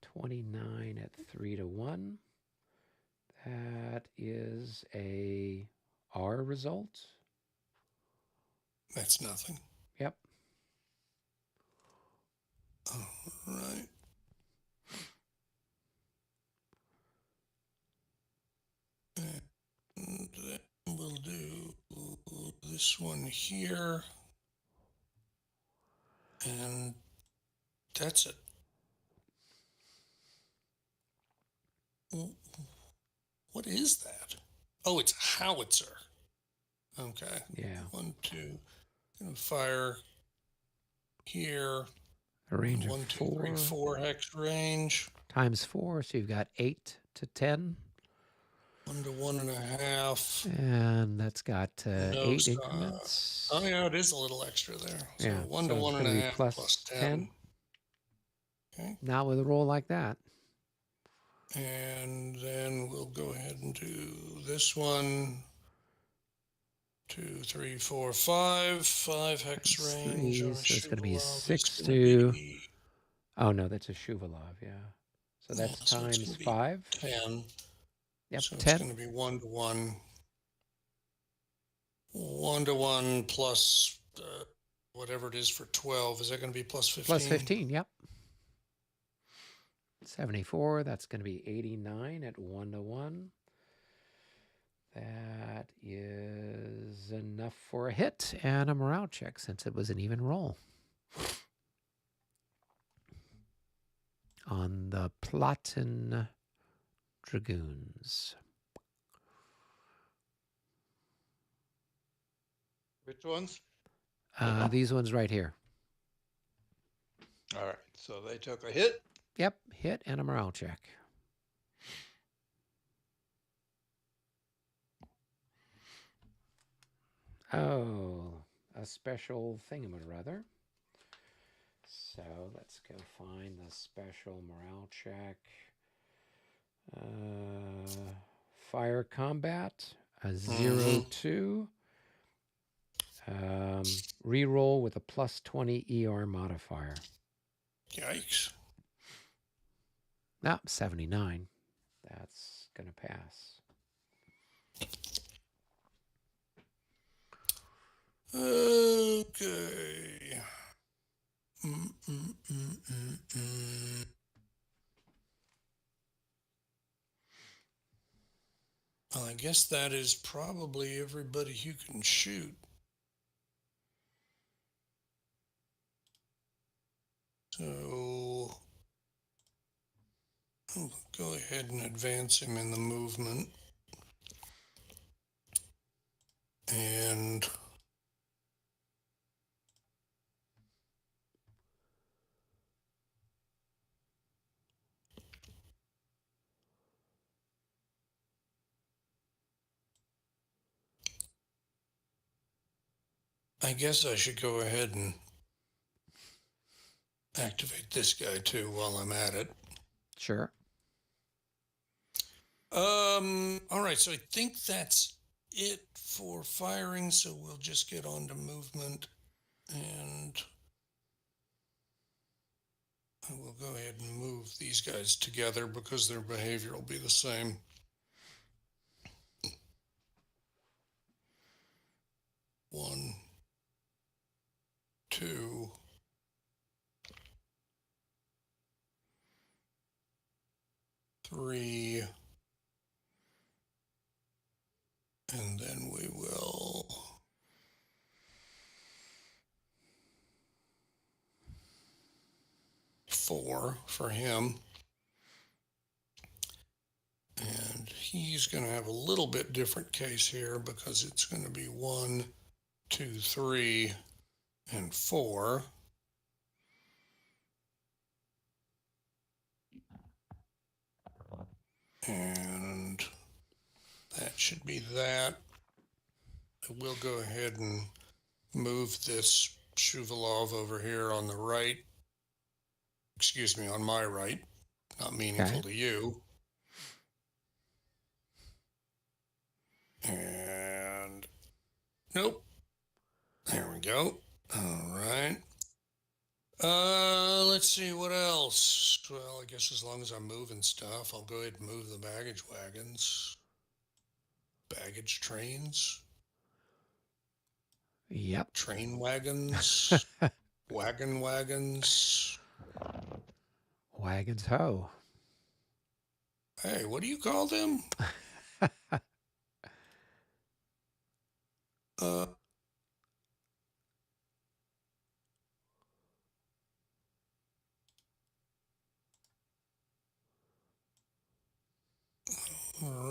29 at 3 to 1. That is a R result. That's nothing. Yep. All right. And then we'll do this one here. And that's it. What is that? Oh, it's a howitzer. Okay. Yeah. 1, 2. Gonna fire here. A range of 1, 2, 3, 4 4 hex range. times 4, so you've got 8 to 10. 1 to 1.5. And that's got No 8 stop. increments. Oh yeah, it is a little extra there. So Yeah, 1 so to it's gonna be 1.5 plus 10. Okay. Not with a roll like that. And then we'll go ahead and do this one. 2, 3, 4, 5. 5 hex That's range 3, on a so it's going to be Shuvalov. 6 gonna to. be, Oh no, that's a Shuvalov. Yeah. So yeah, that's so it's times gonna be 5. 10. Yep, So it's 10. going to be 1 to 1. 1 to 1 plus whatever it is for 12. Is that going to be plus 15? Plus 15. Yep. 74. That's going to be 89 at 1 to 1. That is enough for a hit and a morale check since it was an even roll. On the Platin Dragoons. Which ones? These ones right here. All right. So they took a hit. Yep, hit and a morale check. Oh, a special thingamarather. So let's go find the special morale check. Fire combat, a 0-2. Reroll with a plus 20 ER modifier. Yikes. No, 79. That's going to pass. Okay. Well, I guess that is probably everybody who can shoot. So I'll go ahead and advance him in the movement. And I guess I should go ahead and activate this guy too while I'm at it. Sure. All right, so I think that's it for firing, so we'll just get on to movement, and I will go ahead and move these guys together because their behavior will be the same. One, two, three, and then we will four for him. And he's going to have a little bit different case here because it's going to be 1, 2, 3, and 4. And that should be that. I will go ahead and move this Shuvalov over here on the right. Excuse me, on my right. Not meaningful to you. And nope. There we go. All right. Let's see what else. Well, I guess as long as I'm moving stuff, I'll go ahead and move the baggage wagons. Baggage trains. Yep. Train wagons. Wagons. Wagons ho. Hey, what do you call them? All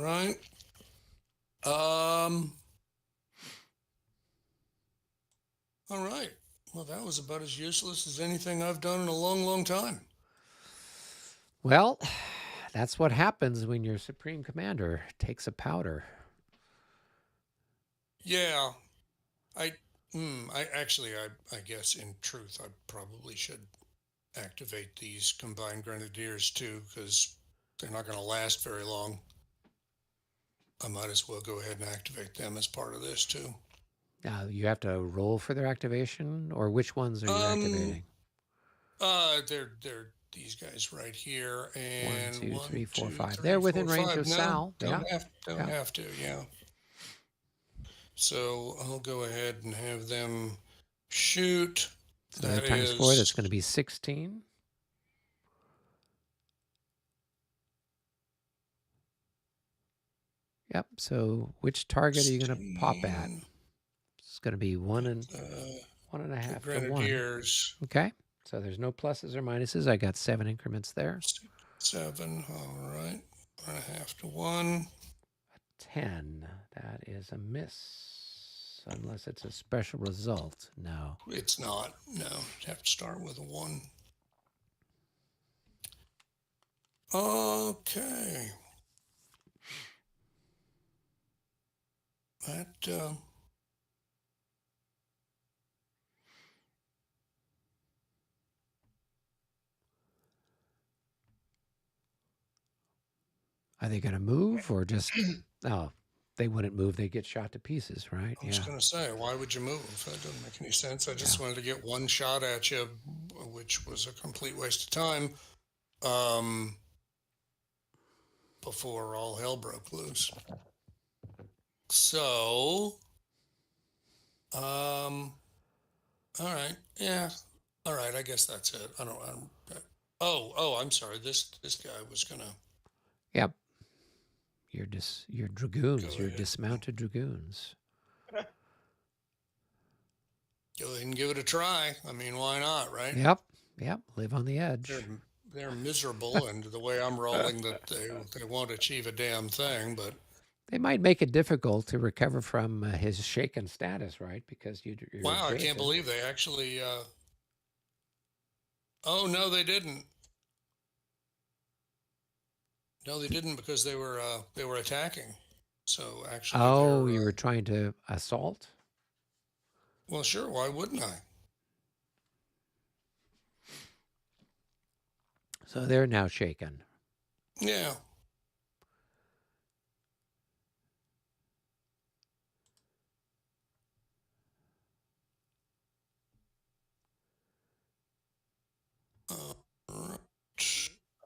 right. All right. Well, that was about as useless as anything I've done in a long, long time. Well, that's what happens when your supreme commander takes a powder. Yeah. I guess in truth, I probably should activate these combined grenadiers too, because they're not going to last very long. I might as well go ahead and activate them as part of this too. You have to roll for their activation, or which ones are you activating? They're these guys right here, and 1, 2, 3, 4, 5. 3, They're 4, within range 5. of No, Sal. don't Yeah. have to. Yeah. So I'll go ahead and have them shoot. So that times 4, that's going to be 16. Yep. So which target are you going to pop at? It's going to be 1.5 to 1. Grenadiers. Okay. So there's no pluses or minuses. I got 7 increments there. 7. All right. 1.5 to 1. 10. That is a miss. Unless it's a special result. No. It's not. No. You have to start with a 1. Okay. That Are they going to move or just? Oh, they wouldn't move. They get shot to pieces, right? I was going to say, why would you move? That doesn't make any sense. I just wanted to get one shot at you, which was a complete waste of time. Before all hell broke loose. So, all right, yeah, all right. I guess that's it. I'm sorry. This guy was gonna. Yep. You're dragoons. You're dismounted dragoons. Go ahead and give it a try. I mean, why not, right? Yep. Live on the edge. They're miserable, and the way I'm rolling, that they won't achieve a damn thing. But they might make it difficult to recover from his shaken status, right? Because you're wow, adjacent. I can't believe they actually. Oh no, they didn't. No, they didn't, because they were attacking. So actually, you were trying to assault? Well, sure. Why wouldn't I? So they're now shaken. Yeah.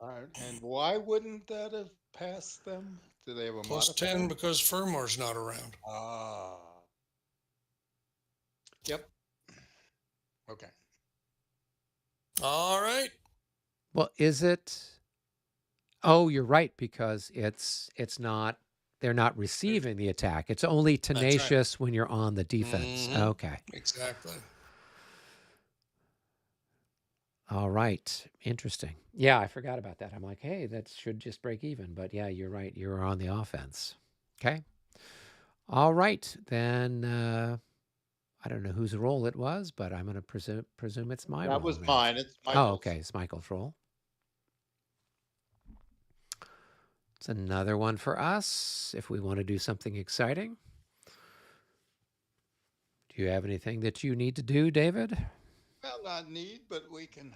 Right. And why wouldn't that have passed them? Do they have a Plus 10 modifier? because Firmar's not around. Ah, yep. Okay. All right. Well, is it? Oh, you're right, because it's not. They're not There's, receiving the attack. It's only that's right. tenacious when you're on the defense. Mm-hmm. Okay. Exactly. All right. Interesting. Yeah, I forgot about that. I'm like, hey, that should just break even. But yeah, you're right. You're on the offense. Okay. All right. Then I don't know whose role it was, but I'm going to presume it's my That role was now. mine. It's Oh, Michael's. okay. It's Michael's role. It's another one for us if we want to do something exciting. Do you have anything that you need to do, David? Well, not need, but we can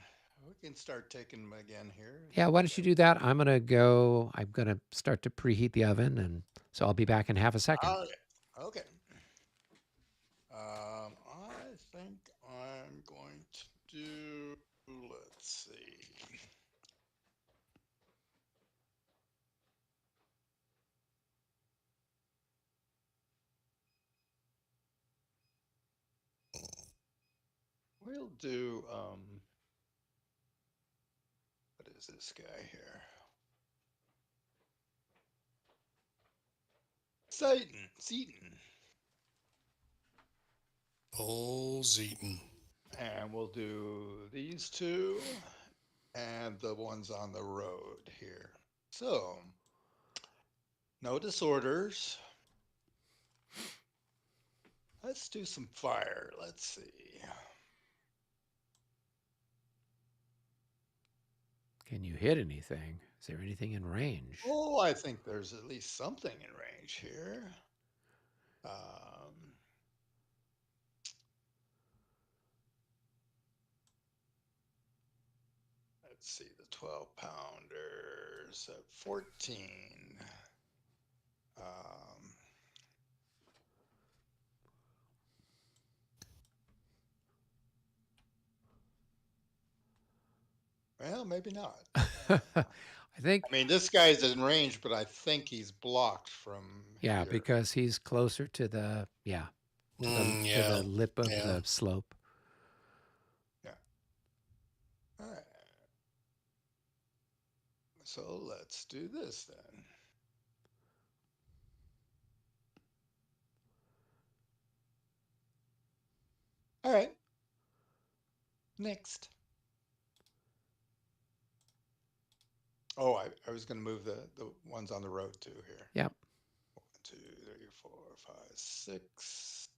start taking them again here. Yeah, why don't you do that? I'm going to go. I'm going to start to preheat the oven. And so I'll be back in half a second. Okay. Okay. I think I'm going to do. Let's see. We'll do. What is this guy here? Seaton. Oh, Zeaton. And we'll do these two and the ones on the road here. So, no disorders. Let's do some fire. Let's see. Can you hit anything? Is there anything in range? Oh, I think there's at least something in range here. Um, let's see, the 12 pounders at 14. Um, well, maybe not. I think, I mean, this guy's in range, but I think he's blocked from yeah, here. because he's closer to the, yeah, to Yeah. the lip of Yeah. the slope. Yeah. All right. So let's do this then. All right. Next. Oh, I was going to move the ones on the road too here. Yep. 1, 2, 3, 4, 5, 6.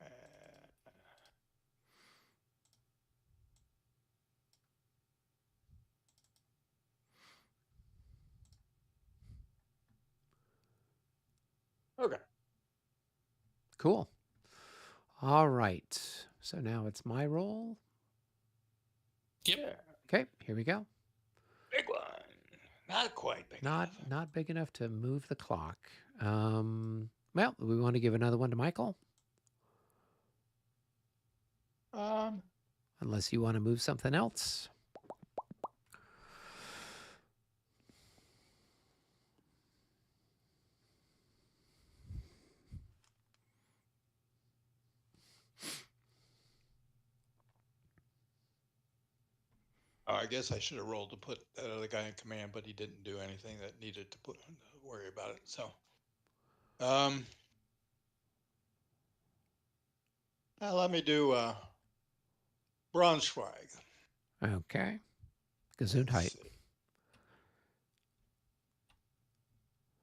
Um, okay. Cool. All right. So now it's my roll. Yep. Yeah. Okay, here we go. Big one. Not quite big Not enough. not big enough to move the clock. Well, we want to give another one to Michael, Um, unless you want to move something else. I guess I should have rolled to put that other guy in command, but he didn't do anything that needed to worry about it. So, um, let me do Braunschweig. Okay. Let's Gesundheit. see.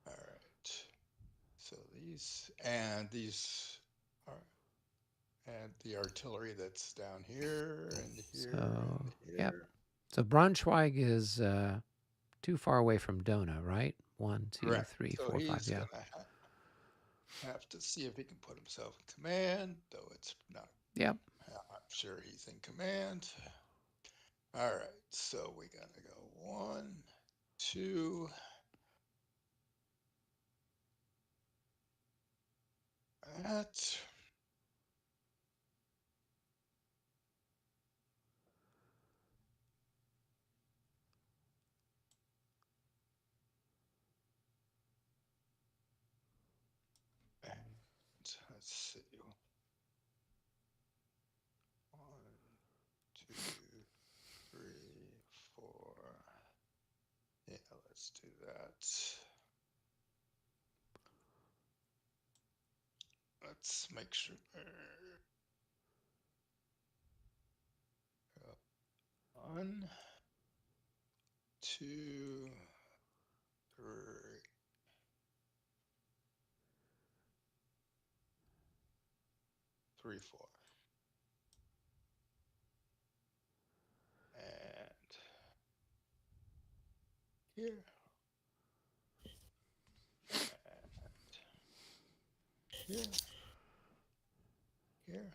All right. So these are, and the artillery that's down here and here So, and yep. here. So Braunschweig is too far away from Dona, right? 1, 2, Right. 3, So 4, 5. he's Yeah. gonna have to see if he can put himself in command, though it's not. Yep. I'm sure he's in command. All right. So we gotta go 1, 2. That. And let's see. 1, 2, 3, 4. Yeah, let's do that. Let's make sure. 1, 2, 3, 3, 4. And here. And here. Here.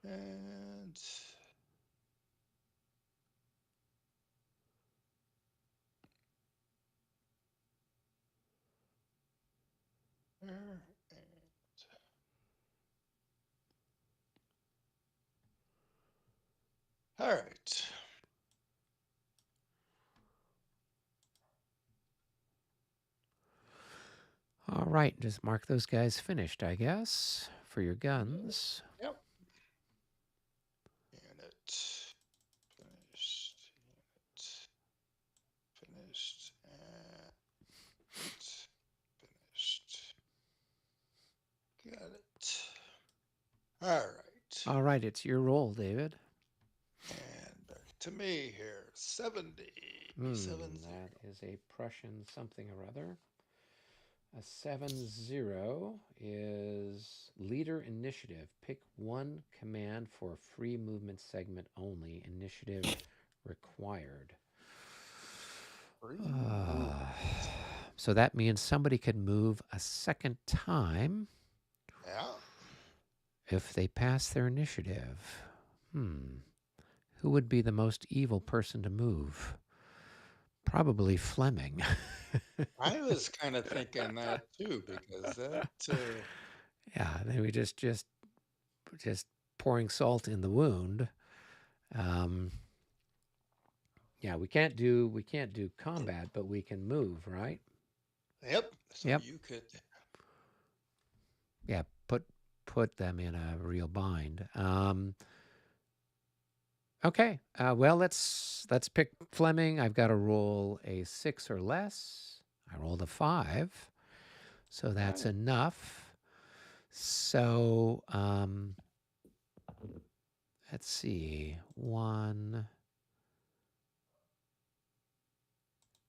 And there. All right. All right. Just mark those guys finished, I guess, for your guns. Yep. Unit finished. Unit finished. And finished. Got it. All right. All right. It's your roll, David. And back to me here. 70. 70. That is a Prussian something or other. A 7-0 is leader initiative. Pick one command for free movement segment only. Initiative required. So that means somebody can move a second time Yeah. if they pass their initiative. Who would be the most evil person to move? Probably Fleming. I was kind of thinking that too, because that. Yeah, they were just pouring salt in the wound. Yeah, we can't do combat, but we can move, right? Yep. So Yep. you could. Yeah, put them in a real bind. Okay. Well, let's pick Fleming. I've got to roll a 6 or less. I rolled a 5, so that's Right. enough. So let's see. 1,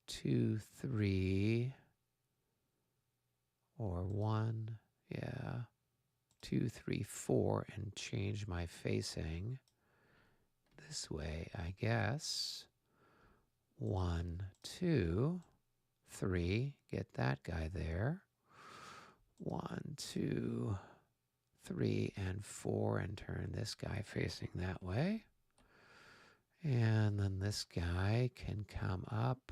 2, 3, or 1. Yeah. 2, 3, 4, and change my facing this way, I guess. 1, 2, 3. Get that guy there. 1, 2, 3, and 4, and turn this guy facing that way. And then this guy can come up.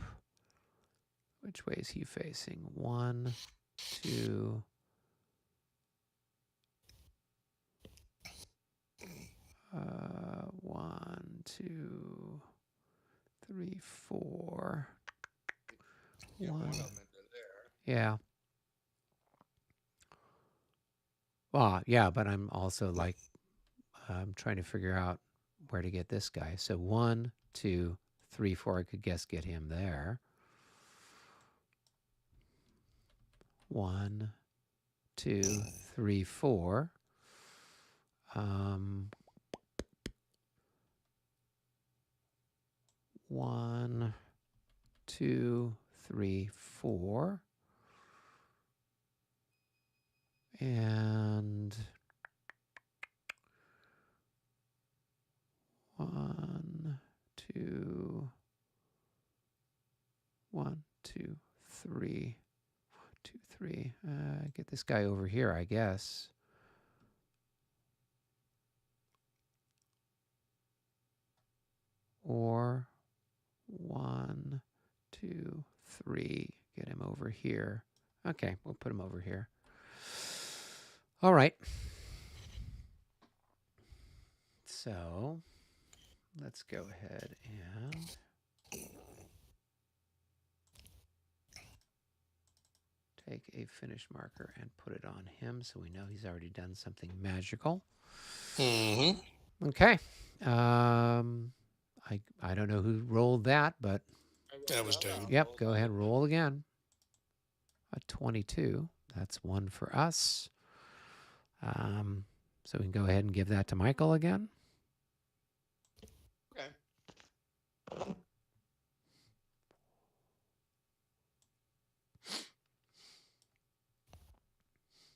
Which way is he facing? 1, 2. 1, 2, 3, 4. Get one 1. of them into there. Yeah. Well, yeah, but I'm also like, I'm trying to figure out where to get this guy. So 1, 2, 3, 4. I could guess get him there. 1, 2, 3, 4. 1, 2, 3, 4. And 1, 2, 3. 2, 3. Get this guy over here, I guess. Or 1, 2, 3. Get him over here. Okay, we'll put him over here. All right. So let's go ahead and take a finish marker and put it on him so we know he's already done something magical. Mm-hmm. Okay. I don't know who rolled that, but That was David. yep, go ahead, roll again. A 22. That's 1 for us. So we can go ahead and give that to Michael again. Okay.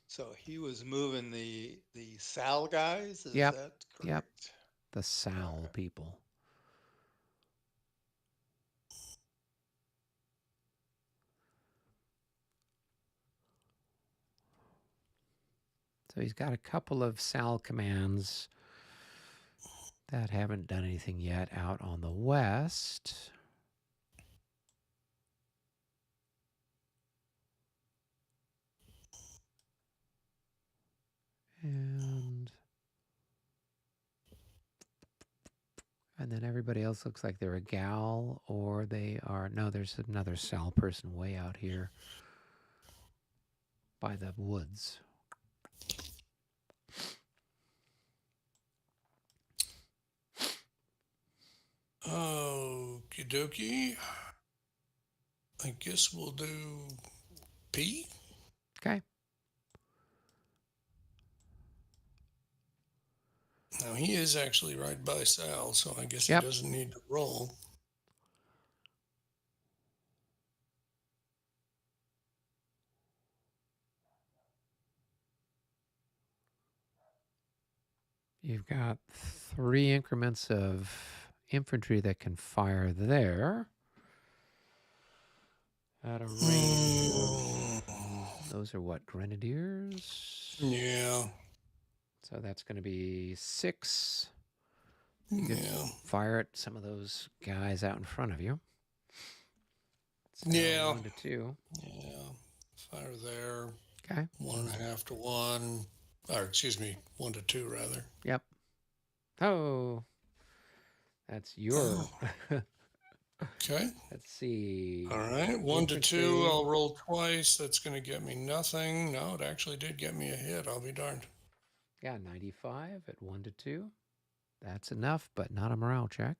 So he was moving the Sal guys. Is Yep, that correct? yep. The Sal people. So he's got a couple of Sal commands that haven't done anything yet out on the west. And then everybody else looks like they're a gal or they are, no, there's another Sal person way out here by the woods. Okie dokie. I guess we'll do P. Okay. Now he is actually right by Sal, so I guess Yep. he doesn't need to roll. You've got 3 increments of infantry that can fire there at a range of, those are what, grenadiers? Yeah. So that's going to be 6. Yeah. Fire at some of those guys out in front of you. So Yeah. 1 to 2. Yeah. Fire there. Okay. 1.5 to 1. Or excuse me, 1 to 2 rather. Yep. Oh, that's your. Okay. Let's see. All right. 1 to 2. Infantry. I'll roll twice. That's going to get me nothing. No, it actually did get me a hit. I'll be darned. Yeah, 95 at 1 to 2. That's enough, but not a morale check.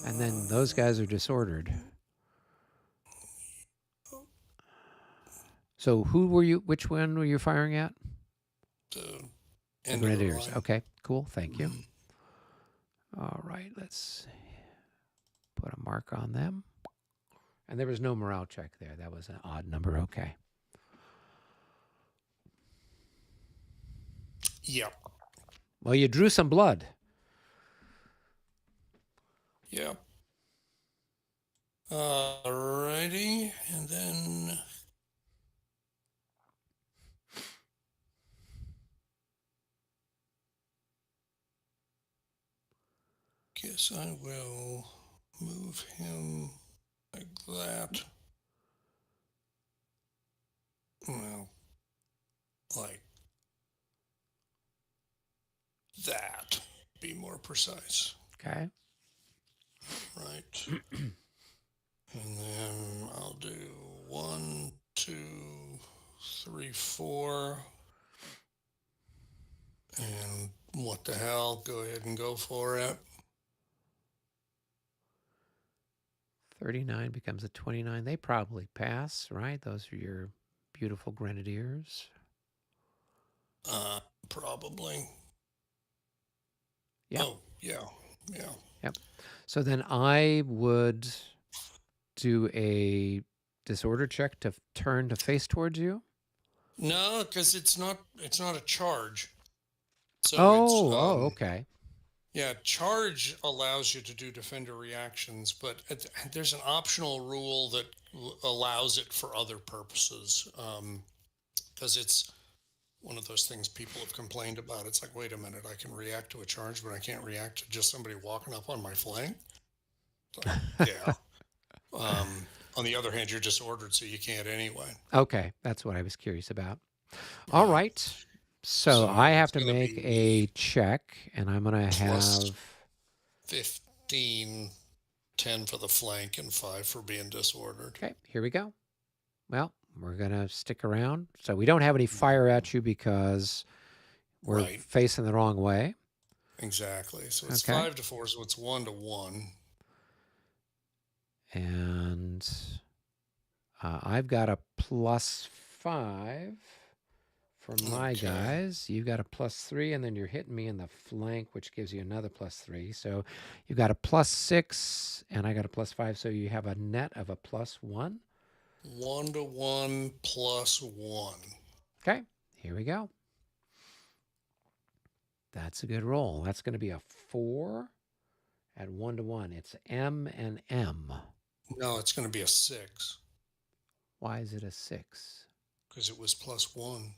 And then those guys are disordered. So which one were you firing at? The Grenadiers. Okay, cool. Thank you. All right, let's put a mark on them. And there was no morale check there. That was an odd number. Okay. Yep. Well, you drew some blood. Yep. Alrighty, and then guess I will move him like that. Well, like that. Be more precise. Okay. Right. And then I'll do 1, 2, 3, 4. And what the hell? Go ahead and go for it. 39 becomes a 29. They probably pass, right? Those are your beautiful grenadiers. Probably. Yep. Oh, yeah. Yeah. Yep. So then I would do a disorder check to turn to face towards you. No, because it's not a charge. So Oh, okay. Yeah, charge allows you to do defender reactions, but there's an optional rule that allows it for other purposes. Because it's one of those things people have complained about. It's like, wait a minute, I can react to a charge, but I can't react to just somebody walking up on my flank. It's like, yeah. On the other hand, you're disordered, so you can't anyway. Okay, that's what I was curious about. All Right. right. So I So have it's to going to make a be check, and I'm going to plus have. 15, 10 for the flank, and 5 for being disordered. Okay, here we go. Well, we're going to stick around. So we don't have any fire at you because we're Right. facing the wrong way. Exactly. So it's Okay. 5 to 4, so it's 1 to 1. And I've got a +5 for my Okay. guys. You've got a +3, and then you're hitting me in the flank, which gives you another +3. So you've got a +6, and I got a +5. So you have a net of a +1. 1 to 1 plus 1. Okay, here we go. That's a good roll. That's going to be a 4 at 1 to 1. It's M and M. No, it's going to be a 6 Why is it a 6? because it was plus 1.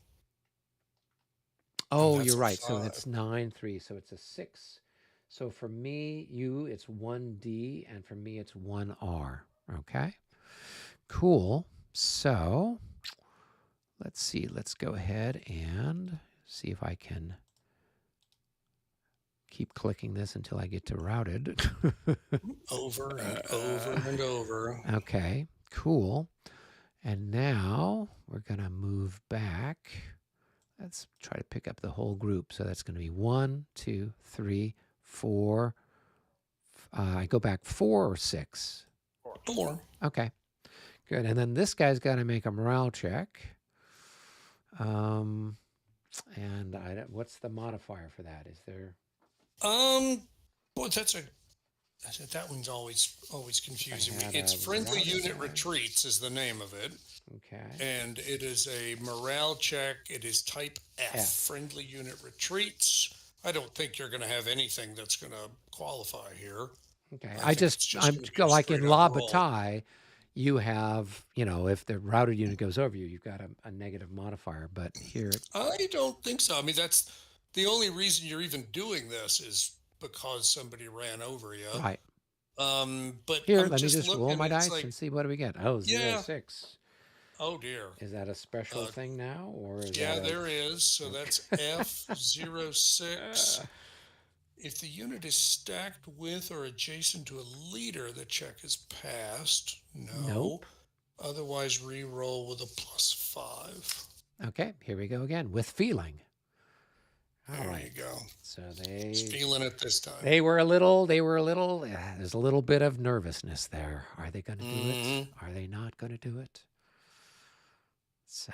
Oh, that's you're a right. So 5. that's 9, 3. So it's a 6. So for me, it's 1D, and for me, it's 1R. Okay. Cool. So let's see. Let's go ahead and see if I can keep clicking this until I get to routed. Over and over and over. Okay. Cool. And now we're going to move back. Let's try to pick up the whole group. So that's going to be 1, 2, 3, 4. I go back 4 or 6. 4. Okay, good. And then this guy's got to make a morale check. And what's the modifier for that? Is there? Well, that one's always confusing me. had It's a friendly routed unit guy. retreats is the name of it. Okay. And it is a morale check. It is type F. Friendly unit retreats. I don't think you're going to have anything that's going to qualify here. Okay. I'm like in La roll. Bataille, you have, if the routed unit goes over you, you've got a negative modifier. But here, I don't think so. I mean, that's the only reason you're even doing this is because somebody ran over you. right. But Here, I'm let me just just roll looking, my it's dice like, and see what do we get. Oh, 0, Yeah. 6. oh dear. Is that a special thing now, or is Yeah, that there is. So that's F06. If the unit is stacked with or adjacent to a leader, the check is passed. No. Nope. Otherwise, re-roll with a +5. Okay, here we go again with feeling. All There right. you go. So He's feeling it this time. They were a little. There's a little bit of nervousness there. Are they going to do it? Are they not going to do it? So,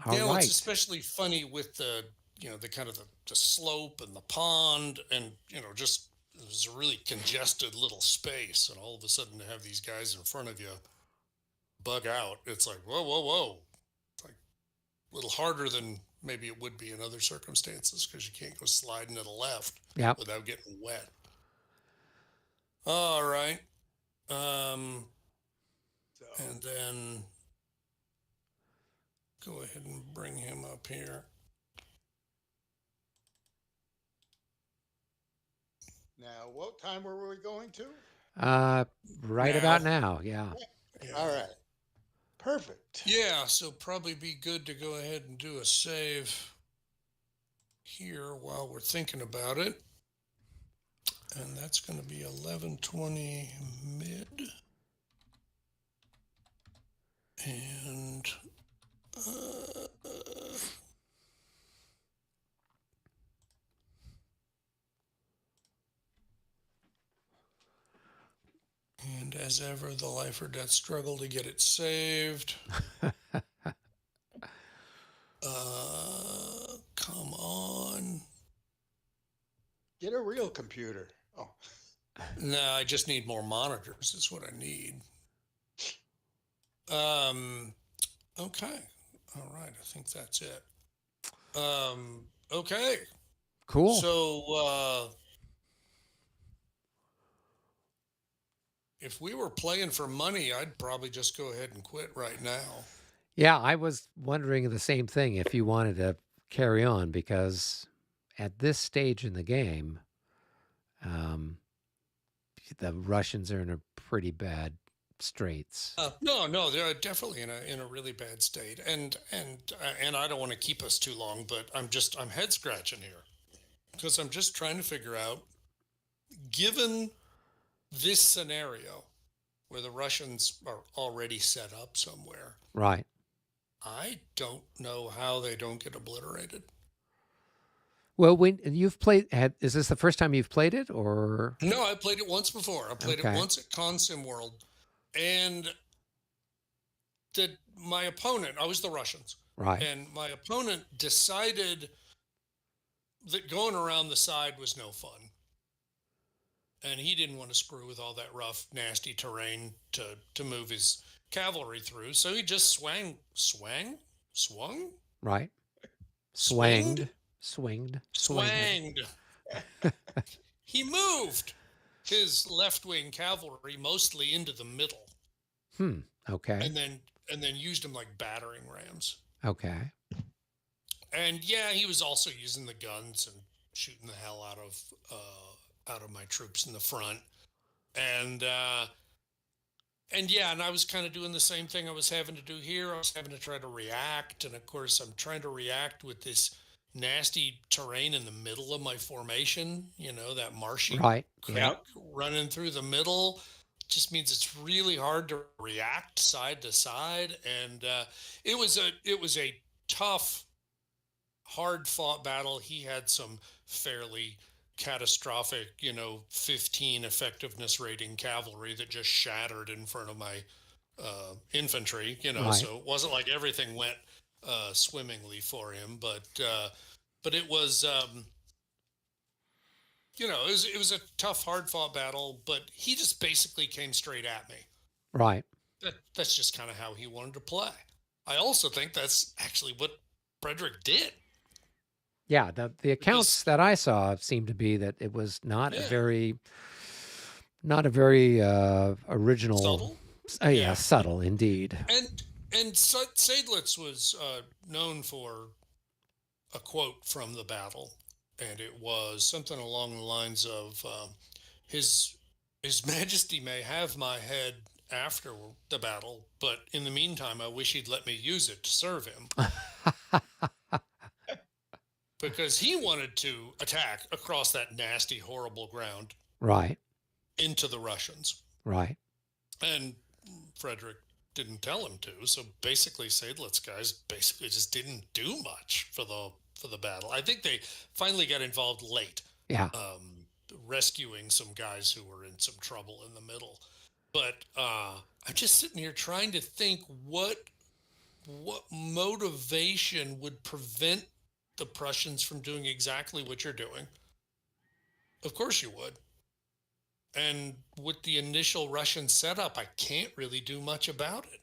all right. It's especially funny with the kind of the slope and the pond, and just there's a really congested little space, and all of a sudden to have these guys in front of you bug out, it's like whoa. It's like a little harder than maybe it would be in other circumstances because you can't go sliding to the left without getting wet. All right. And then go ahead and bring him up here. Now, what time were we going to? Right about now. Yeah. All right. Perfect. Yeah, so probably be good to go ahead and do a save here while we're thinking about it. And that's going to be 1120 mid. And and as ever, the life or death struggle to get it saved. Come on. Get a real computer. Oh. No, I just need more monitors. That's what I need. Okay. All right. I think that's it. Okay. Cool. So if we were playing for money, I'd probably just go ahead and quit right now. Yeah, I was wondering the same thing if you wanted to carry on because at this stage in the game, um, the Russians are in a pretty bad straits. No, they're definitely in a really bad state, and I don't want to keep us too long, but I'm head scratching here because I'm just trying to figure out, given this scenario where the Russians are already set up somewhere, Right. I don't know how they don't get obliterated. Well, when you've played, is this the first time you've played it, or No, I played it once before. I played it okay, once at Consim World, and my opponent, I was the Russians, right, and my opponent decided that going around the side was no fun. And he didn't want to screw with all that rough, nasty terrain to move his cavalry through. So he just swung, right, swinged, swanged, swinged, swanged. swanged. He moved his left-wing cavalry mostly into the middle, Okay, and then used them like battering rams. okay, And yeah, he was also using the guns and shooting the hell out of my troops in the front. And yeah, and I was kind of doing the same thing I was having to do here. I was having to try to react, and of course, I'm trying to react with this nasty terrain in the middle of my formation. You know, that marshy right, creek yeah, running through the middle just means it's really hard to react side to side. And it was a tough, hard fought battle. He had some fairly catastrophic, 15 effectiveness rating cavalry that just shattered in front of my infantry, right, so it wasn't like everything went swimmingly for him, but it was, it was a tough, hard fought battle, but he just basically came straight at me. right. That's just kind of how he wanted to play. I also think that's actually what Frederick did. Yeah, the accounts Because, that I saw seemed to be that it was not a yeah, very original. subtle. Yeah, Yeah. subtle indeed. And Seydlitz was known for a quote from the battle, and it was something along the lines of, "His His Majesty may have my head after the battle, but in the meantime, I wish he'd let me use it to serve him," because he wanted to attack across that nasty, horrible ground Right, into the Russians, right, and Frederick didn't tell him to. So basically, Seydlitz guys basically just didn't do much for the battle. I think they finally got involved late, yeah, rescuing some guys who were in some trouble in the middle. But I'm just sitting here trying to think what motivation would prevent the Prussians from doing exactly what you're doing. Of course you would. And with the initial Russian setup, I can't really do much about it.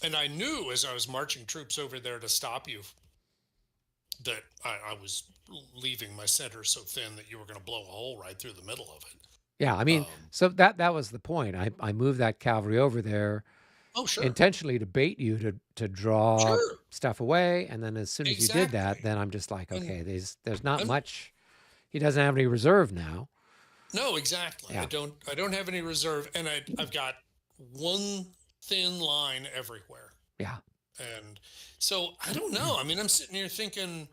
And I knew as I was marching troops over there to stop you that I was leaving my center so thin that you were going to blow a hole right through the middle of it. yeah. I mean, Um, so that was the point. I moved that cavalry over there oh, sure. intentionally to bait you to draw Sure. stuff away, and then as soon as you did that, Exactly. then I'm just like, And okay, there's not I'm much. He doesn't have any reserve now. no, exactly. Yeah, I don't have any reserve, and I've got one thin line everywhere. yeah, And so I don't know. I mean, I'm sitting here thinking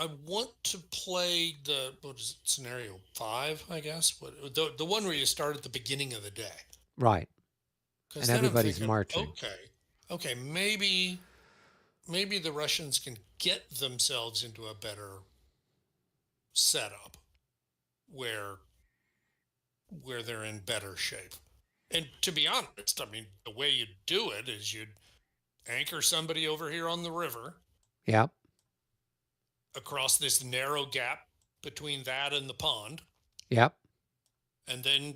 I want to play what is it, scenario 5, I guess. The one where you start at the beginning of the day. right. Because And then I'm everybody's thinking, marching. okay, maybe the Russians can get themselves into a better setup where they're in better shape. And to be honest, I mean, the way you do it is you'd anchor somebody over here on the river Yeah, across this narrow gap between that and the pond, yep, and then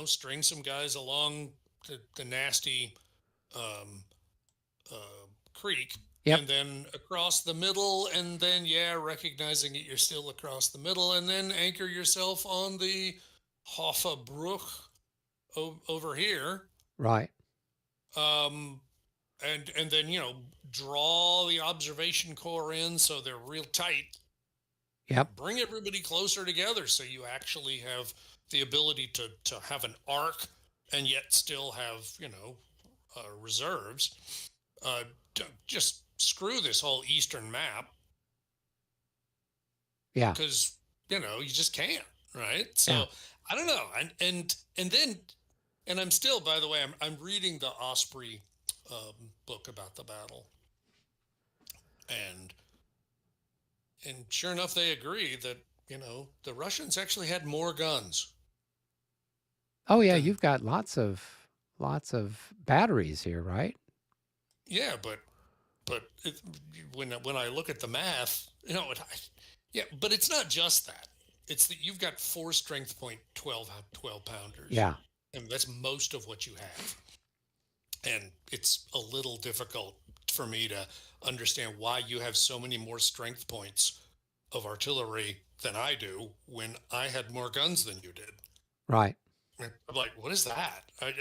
string some guys along the nasty um, uh, creek, yep, and then across the middle, and then recognizing that you're still across the middle, and then anchor yourself on the Hoffa Brook, over here, Right. um, and then draw the observation core in so they're real tight, and Yep. bring everybody closer together so you actually have the ability to have an arc and yet still have reserves. Uh, just screw this whole eastern map, Yeah. because you just can't, right? Yeah. So I don't know, and then, and I'm still, by the way, I'm reading the Osprey book about the battle, and sure enough, they agree that the Russians actually had more guns Oh yeah, than. you've got lots of batteries here, right? Yeah, but when I look at the math, yeah, but it's not just that. It's that you've got four strength point 12 pounders, Yeah. and that's most of what you have. And it's a little difficult for me to understand why you have so many more strength points of artillery than I do when I had more guns than you did. Right. I'm like, what is that? I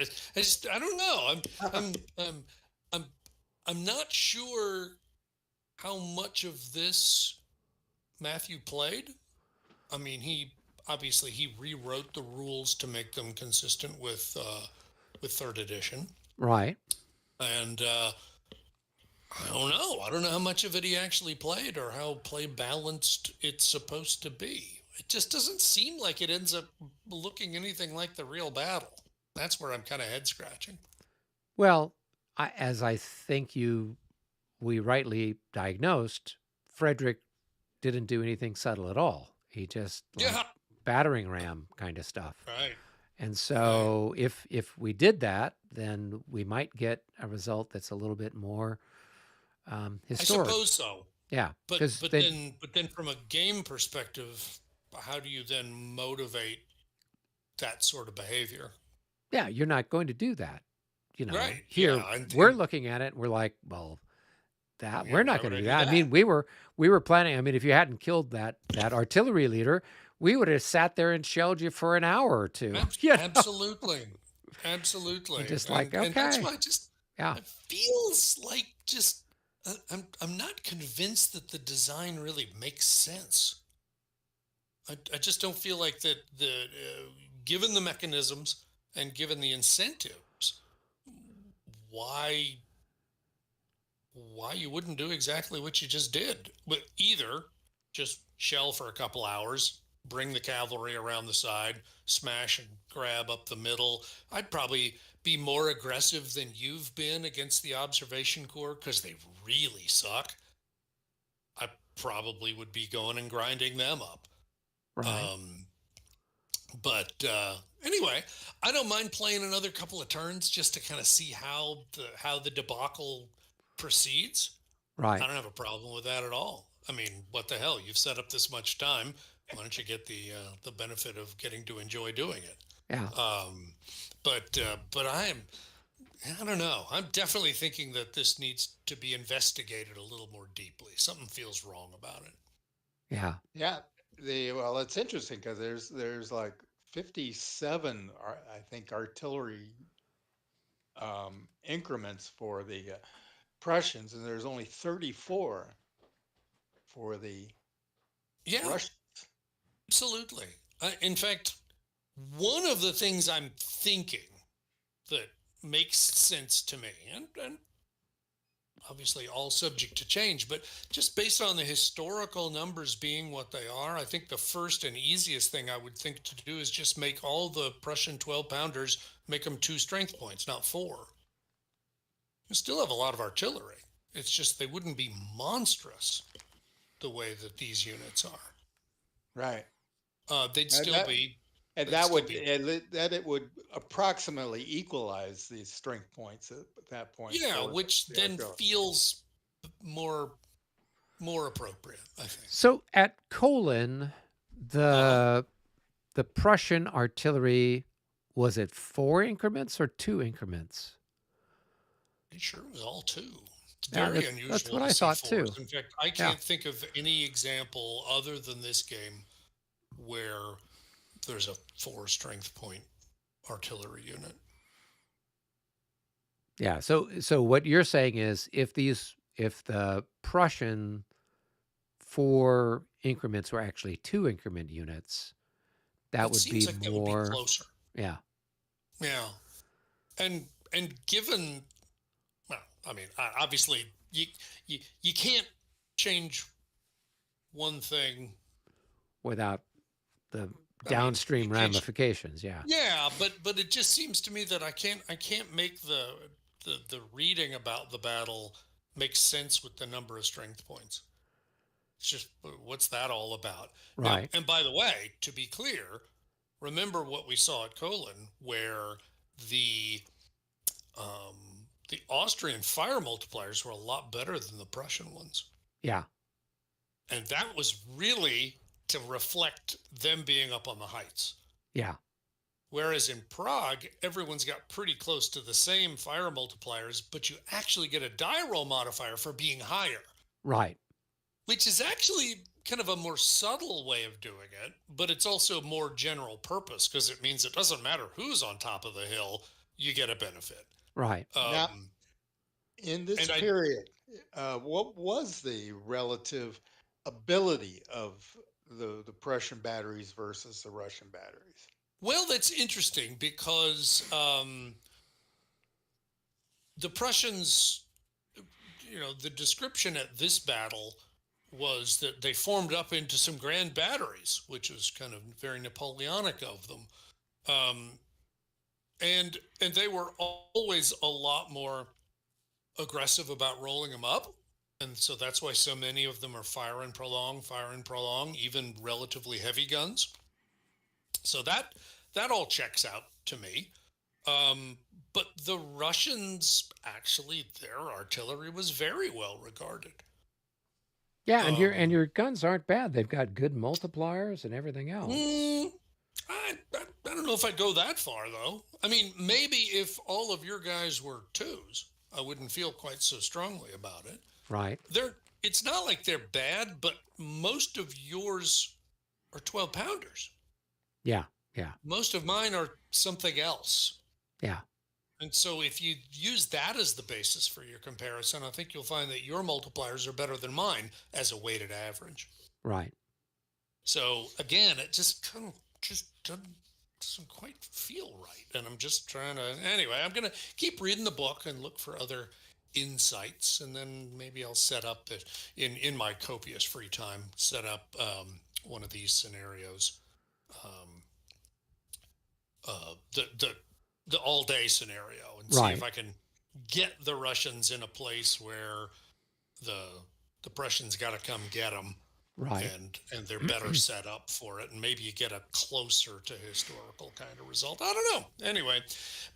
don't know. I'm, I'm, I'm, I'm not sure how much of this Matthew played. I mean, he obviously he rewrote the rules to make them consistent with third edition, Right. and I don't know. I don't know how much of it he actually played or how play balanced it's supposed to be. It just doesn't seem like it ends up looking anything like the real battle. That's where I'm kind of head scratching. Well, as I think we rightly diagnosed, Frederick didn't do anything subtle at all. He just like Yeah. battering ram kind of stuff. Right. And Right. so if we did that, then we might get a result that's a little bit more I historic. suppose so. Yeah, But because but then then but then from a game perspective, how do you then motivate that sort of behavior? yeah, you're not going to do that. Right. Here Yeah. And, we're looking at it, and we're like, well, that yeah. we're Why not going would to I do do that. I that? mean, we were planning. I mean, if you hadn't killed that artillery leader, we would have sat there and shelled you for an hour or two. Absolutely. And Absolutely. just like, And that's okay, why yeah, it feels like just I'm not convinced that the design really makes sense. I just don't feel like that the given the mechanisms and given the incentives, why you wouldn't do exactly what you just did. But either just shell for a couple hours, bring the cavalry around the side, smash and grab up the middle. I'd probably be more aggressive than you've been against the observation corps because they really suck. I probably would be going and grinding them up. right, Um, but anyway, I don't mind playing another couple of turns just to kind of see how the debacle proceeds. I right, don't have a problem with that at all. I mean, what the hell? You've set up this much time. Why don't you get the benefit of getting to enjoy doing it? yeah, Um, but I don't know. I'm definitely thinking that this needs to be investigated a little more deeply. Something feels wrong about it. yeah, Yeah, well, it's interesting because there's like 57, I think, artillery increments for the Prussians, and there's only 34 for the Yeah, Russians. absolutely. In fact, one of the things I'm thinking that makes sense to me, and obviously all subject to change, but just based on the historical numbers being what they are, I think the first and easiest thing I would think to do is just make all the Prussian 12 pounders, make them 2 strength points, not 4. You still have a lot of artillery. It's just they wouldn't be monstrous the way that these units are. Right. They'd And still that be, and they'd that still would be, that it would approximately equalize these strength points at that point yeah, for which the then artillery. feels more appropriate, I think. So at Colon, Uh huh. the Prussian artillery, was it 4 increments or 2 increments? Pretty sure it was all 2. It's Yeah, very that's unusual what to I see thought fours. too. In fact, I Yeah, can't think of any example other than this game where there's a 4 strength point artillery unit. Yeah. So what you're saying is if the Prussian 4 increments were actually 2 increment units, that It would be seems like that would be more. closer. Yeah. Yeah, and given, well, I mean, obviously you can't change one thing. Without the I mean, you downstream can change. ramifications. Yeah. Yeah, but it just seems to me that I can't make the reading about the battle make sense with the number of strength points. It's just, what's that all about? Now, Right. and by the way, to be clear, remember what we saw at Kolin, where the the Austrian fire multipliers were a lot better than the Prussian ones, Yeah. and that was really to reflect them being up on the heights. Yeah. Whereas in Prague, everyone's got pretty close to the same fire multipliers, but you actually get a die roll modifier for being higher, Right. which is actually kind of a more subtle way of doing it, but it's also more general purpose because it means it doesn't matter who's on top of the hill, you get a benefit. Right. Now, in this And I, period, what was the relative ability of the Prussian batteries versus the Russian batteries? well, that's interesting because the Prussians, the description at this battle was that they formed up into some grand batteries, which was kind of very Napoleonic of them. Um, and they were always a lot more aggressive about rolling them up. And so that's why so many of them are fire and prolong, even relatively heavy guns. So that all checks out to me. Um, but the Russians, actually, their artillery was very well regarded. Yeah, and Um, your guns aren't bad. They've got good multipliers and everything else. mm, I don't know if I'd go that far, though. I mean, maybe if all of your guys were twos, I wouldn't feel quite so strongly about it. Right. It's not like they're bad, but most of yours are 12 pounders. Yeah. Yeah. Most of mine are something else. Yeah. And so if you use that as the basis for your comparison, I think you'll find that your multipliers are better than mine as a weighted average. Right. So again, it just kind of just doesn't quite feel right. And I'm just trying to, anyway, I'm going to keep reading the book and look for other insights. And then maybe I'll set up that in my copious free time, set up one of these scenarios. Um, the all day scenario and see if Right. I can get the Russians in a place where the the Prussians got to come get them, Right. and they're better set up for it, and maybe you get a closer to historical kind of result. I don't know. Anyway,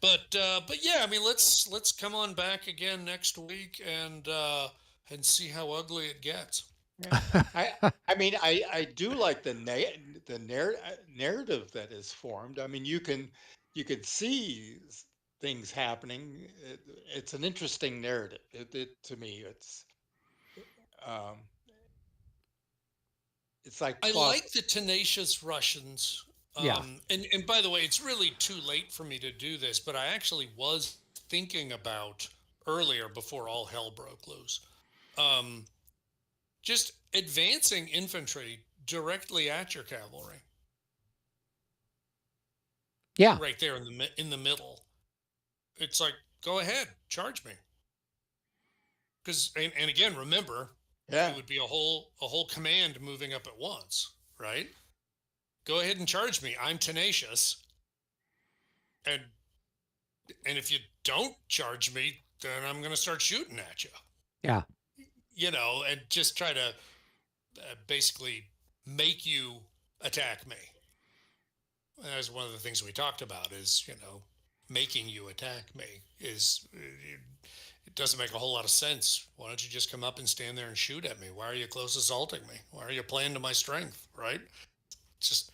but yeah, I mean, let's come on back again next week and see how ugly it gets. Yeah, I I mean I do like narrative that is formed. I mean you can see things happening. It's an interesting narrative. It to me um, it's like I plot. like the tenacious Russians. Yeah. And by the way, it's really too late for me to do this, but I actually was thinking about earlier before all hell broke loose. Um, just advancing infantry directly at your cavalry, Yeah. right there in the middle. It's like, go ahead, charge me. Because and again, remember, it Yeah. would be a whole command moving up at once, right? Go ahead and charge me. I'm tenacious, and if you don't charge me, then I'm going to start shooting at you. Yeah. And just try to basically make you attack me. That's one of the things we talked about is, making you attack me it doesn't make a whole lot of sense. Why don't you just come up and stand there and shoot at me? Why are you close assaulting me? Why are you playing to my strength? Right? Just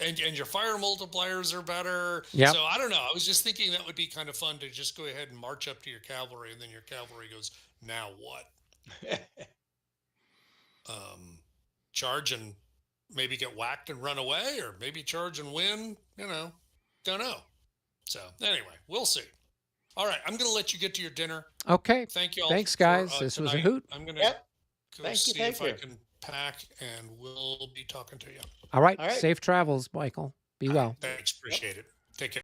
and your fire multipliers are better. Yep. So I don't know. I was just thinking that would be kind of fun to just go ahead and march up to your cavalry, and then your cavalry goes, now what? Charge and maybe get whacked and run away, or maybe charge and win. Don't know. So anyway, we'll see. All right, I'm going to let you get to your dinner. Okay. Thank you all. Thanks, for, guys. This was a tonight. hoot. I'm going to Yep. go Thank you, see if I thank you. can pack, and we'll be talking to you. All right. All right. Safe travels, Michael. Be well. Thanks. Appreciate it. Take care.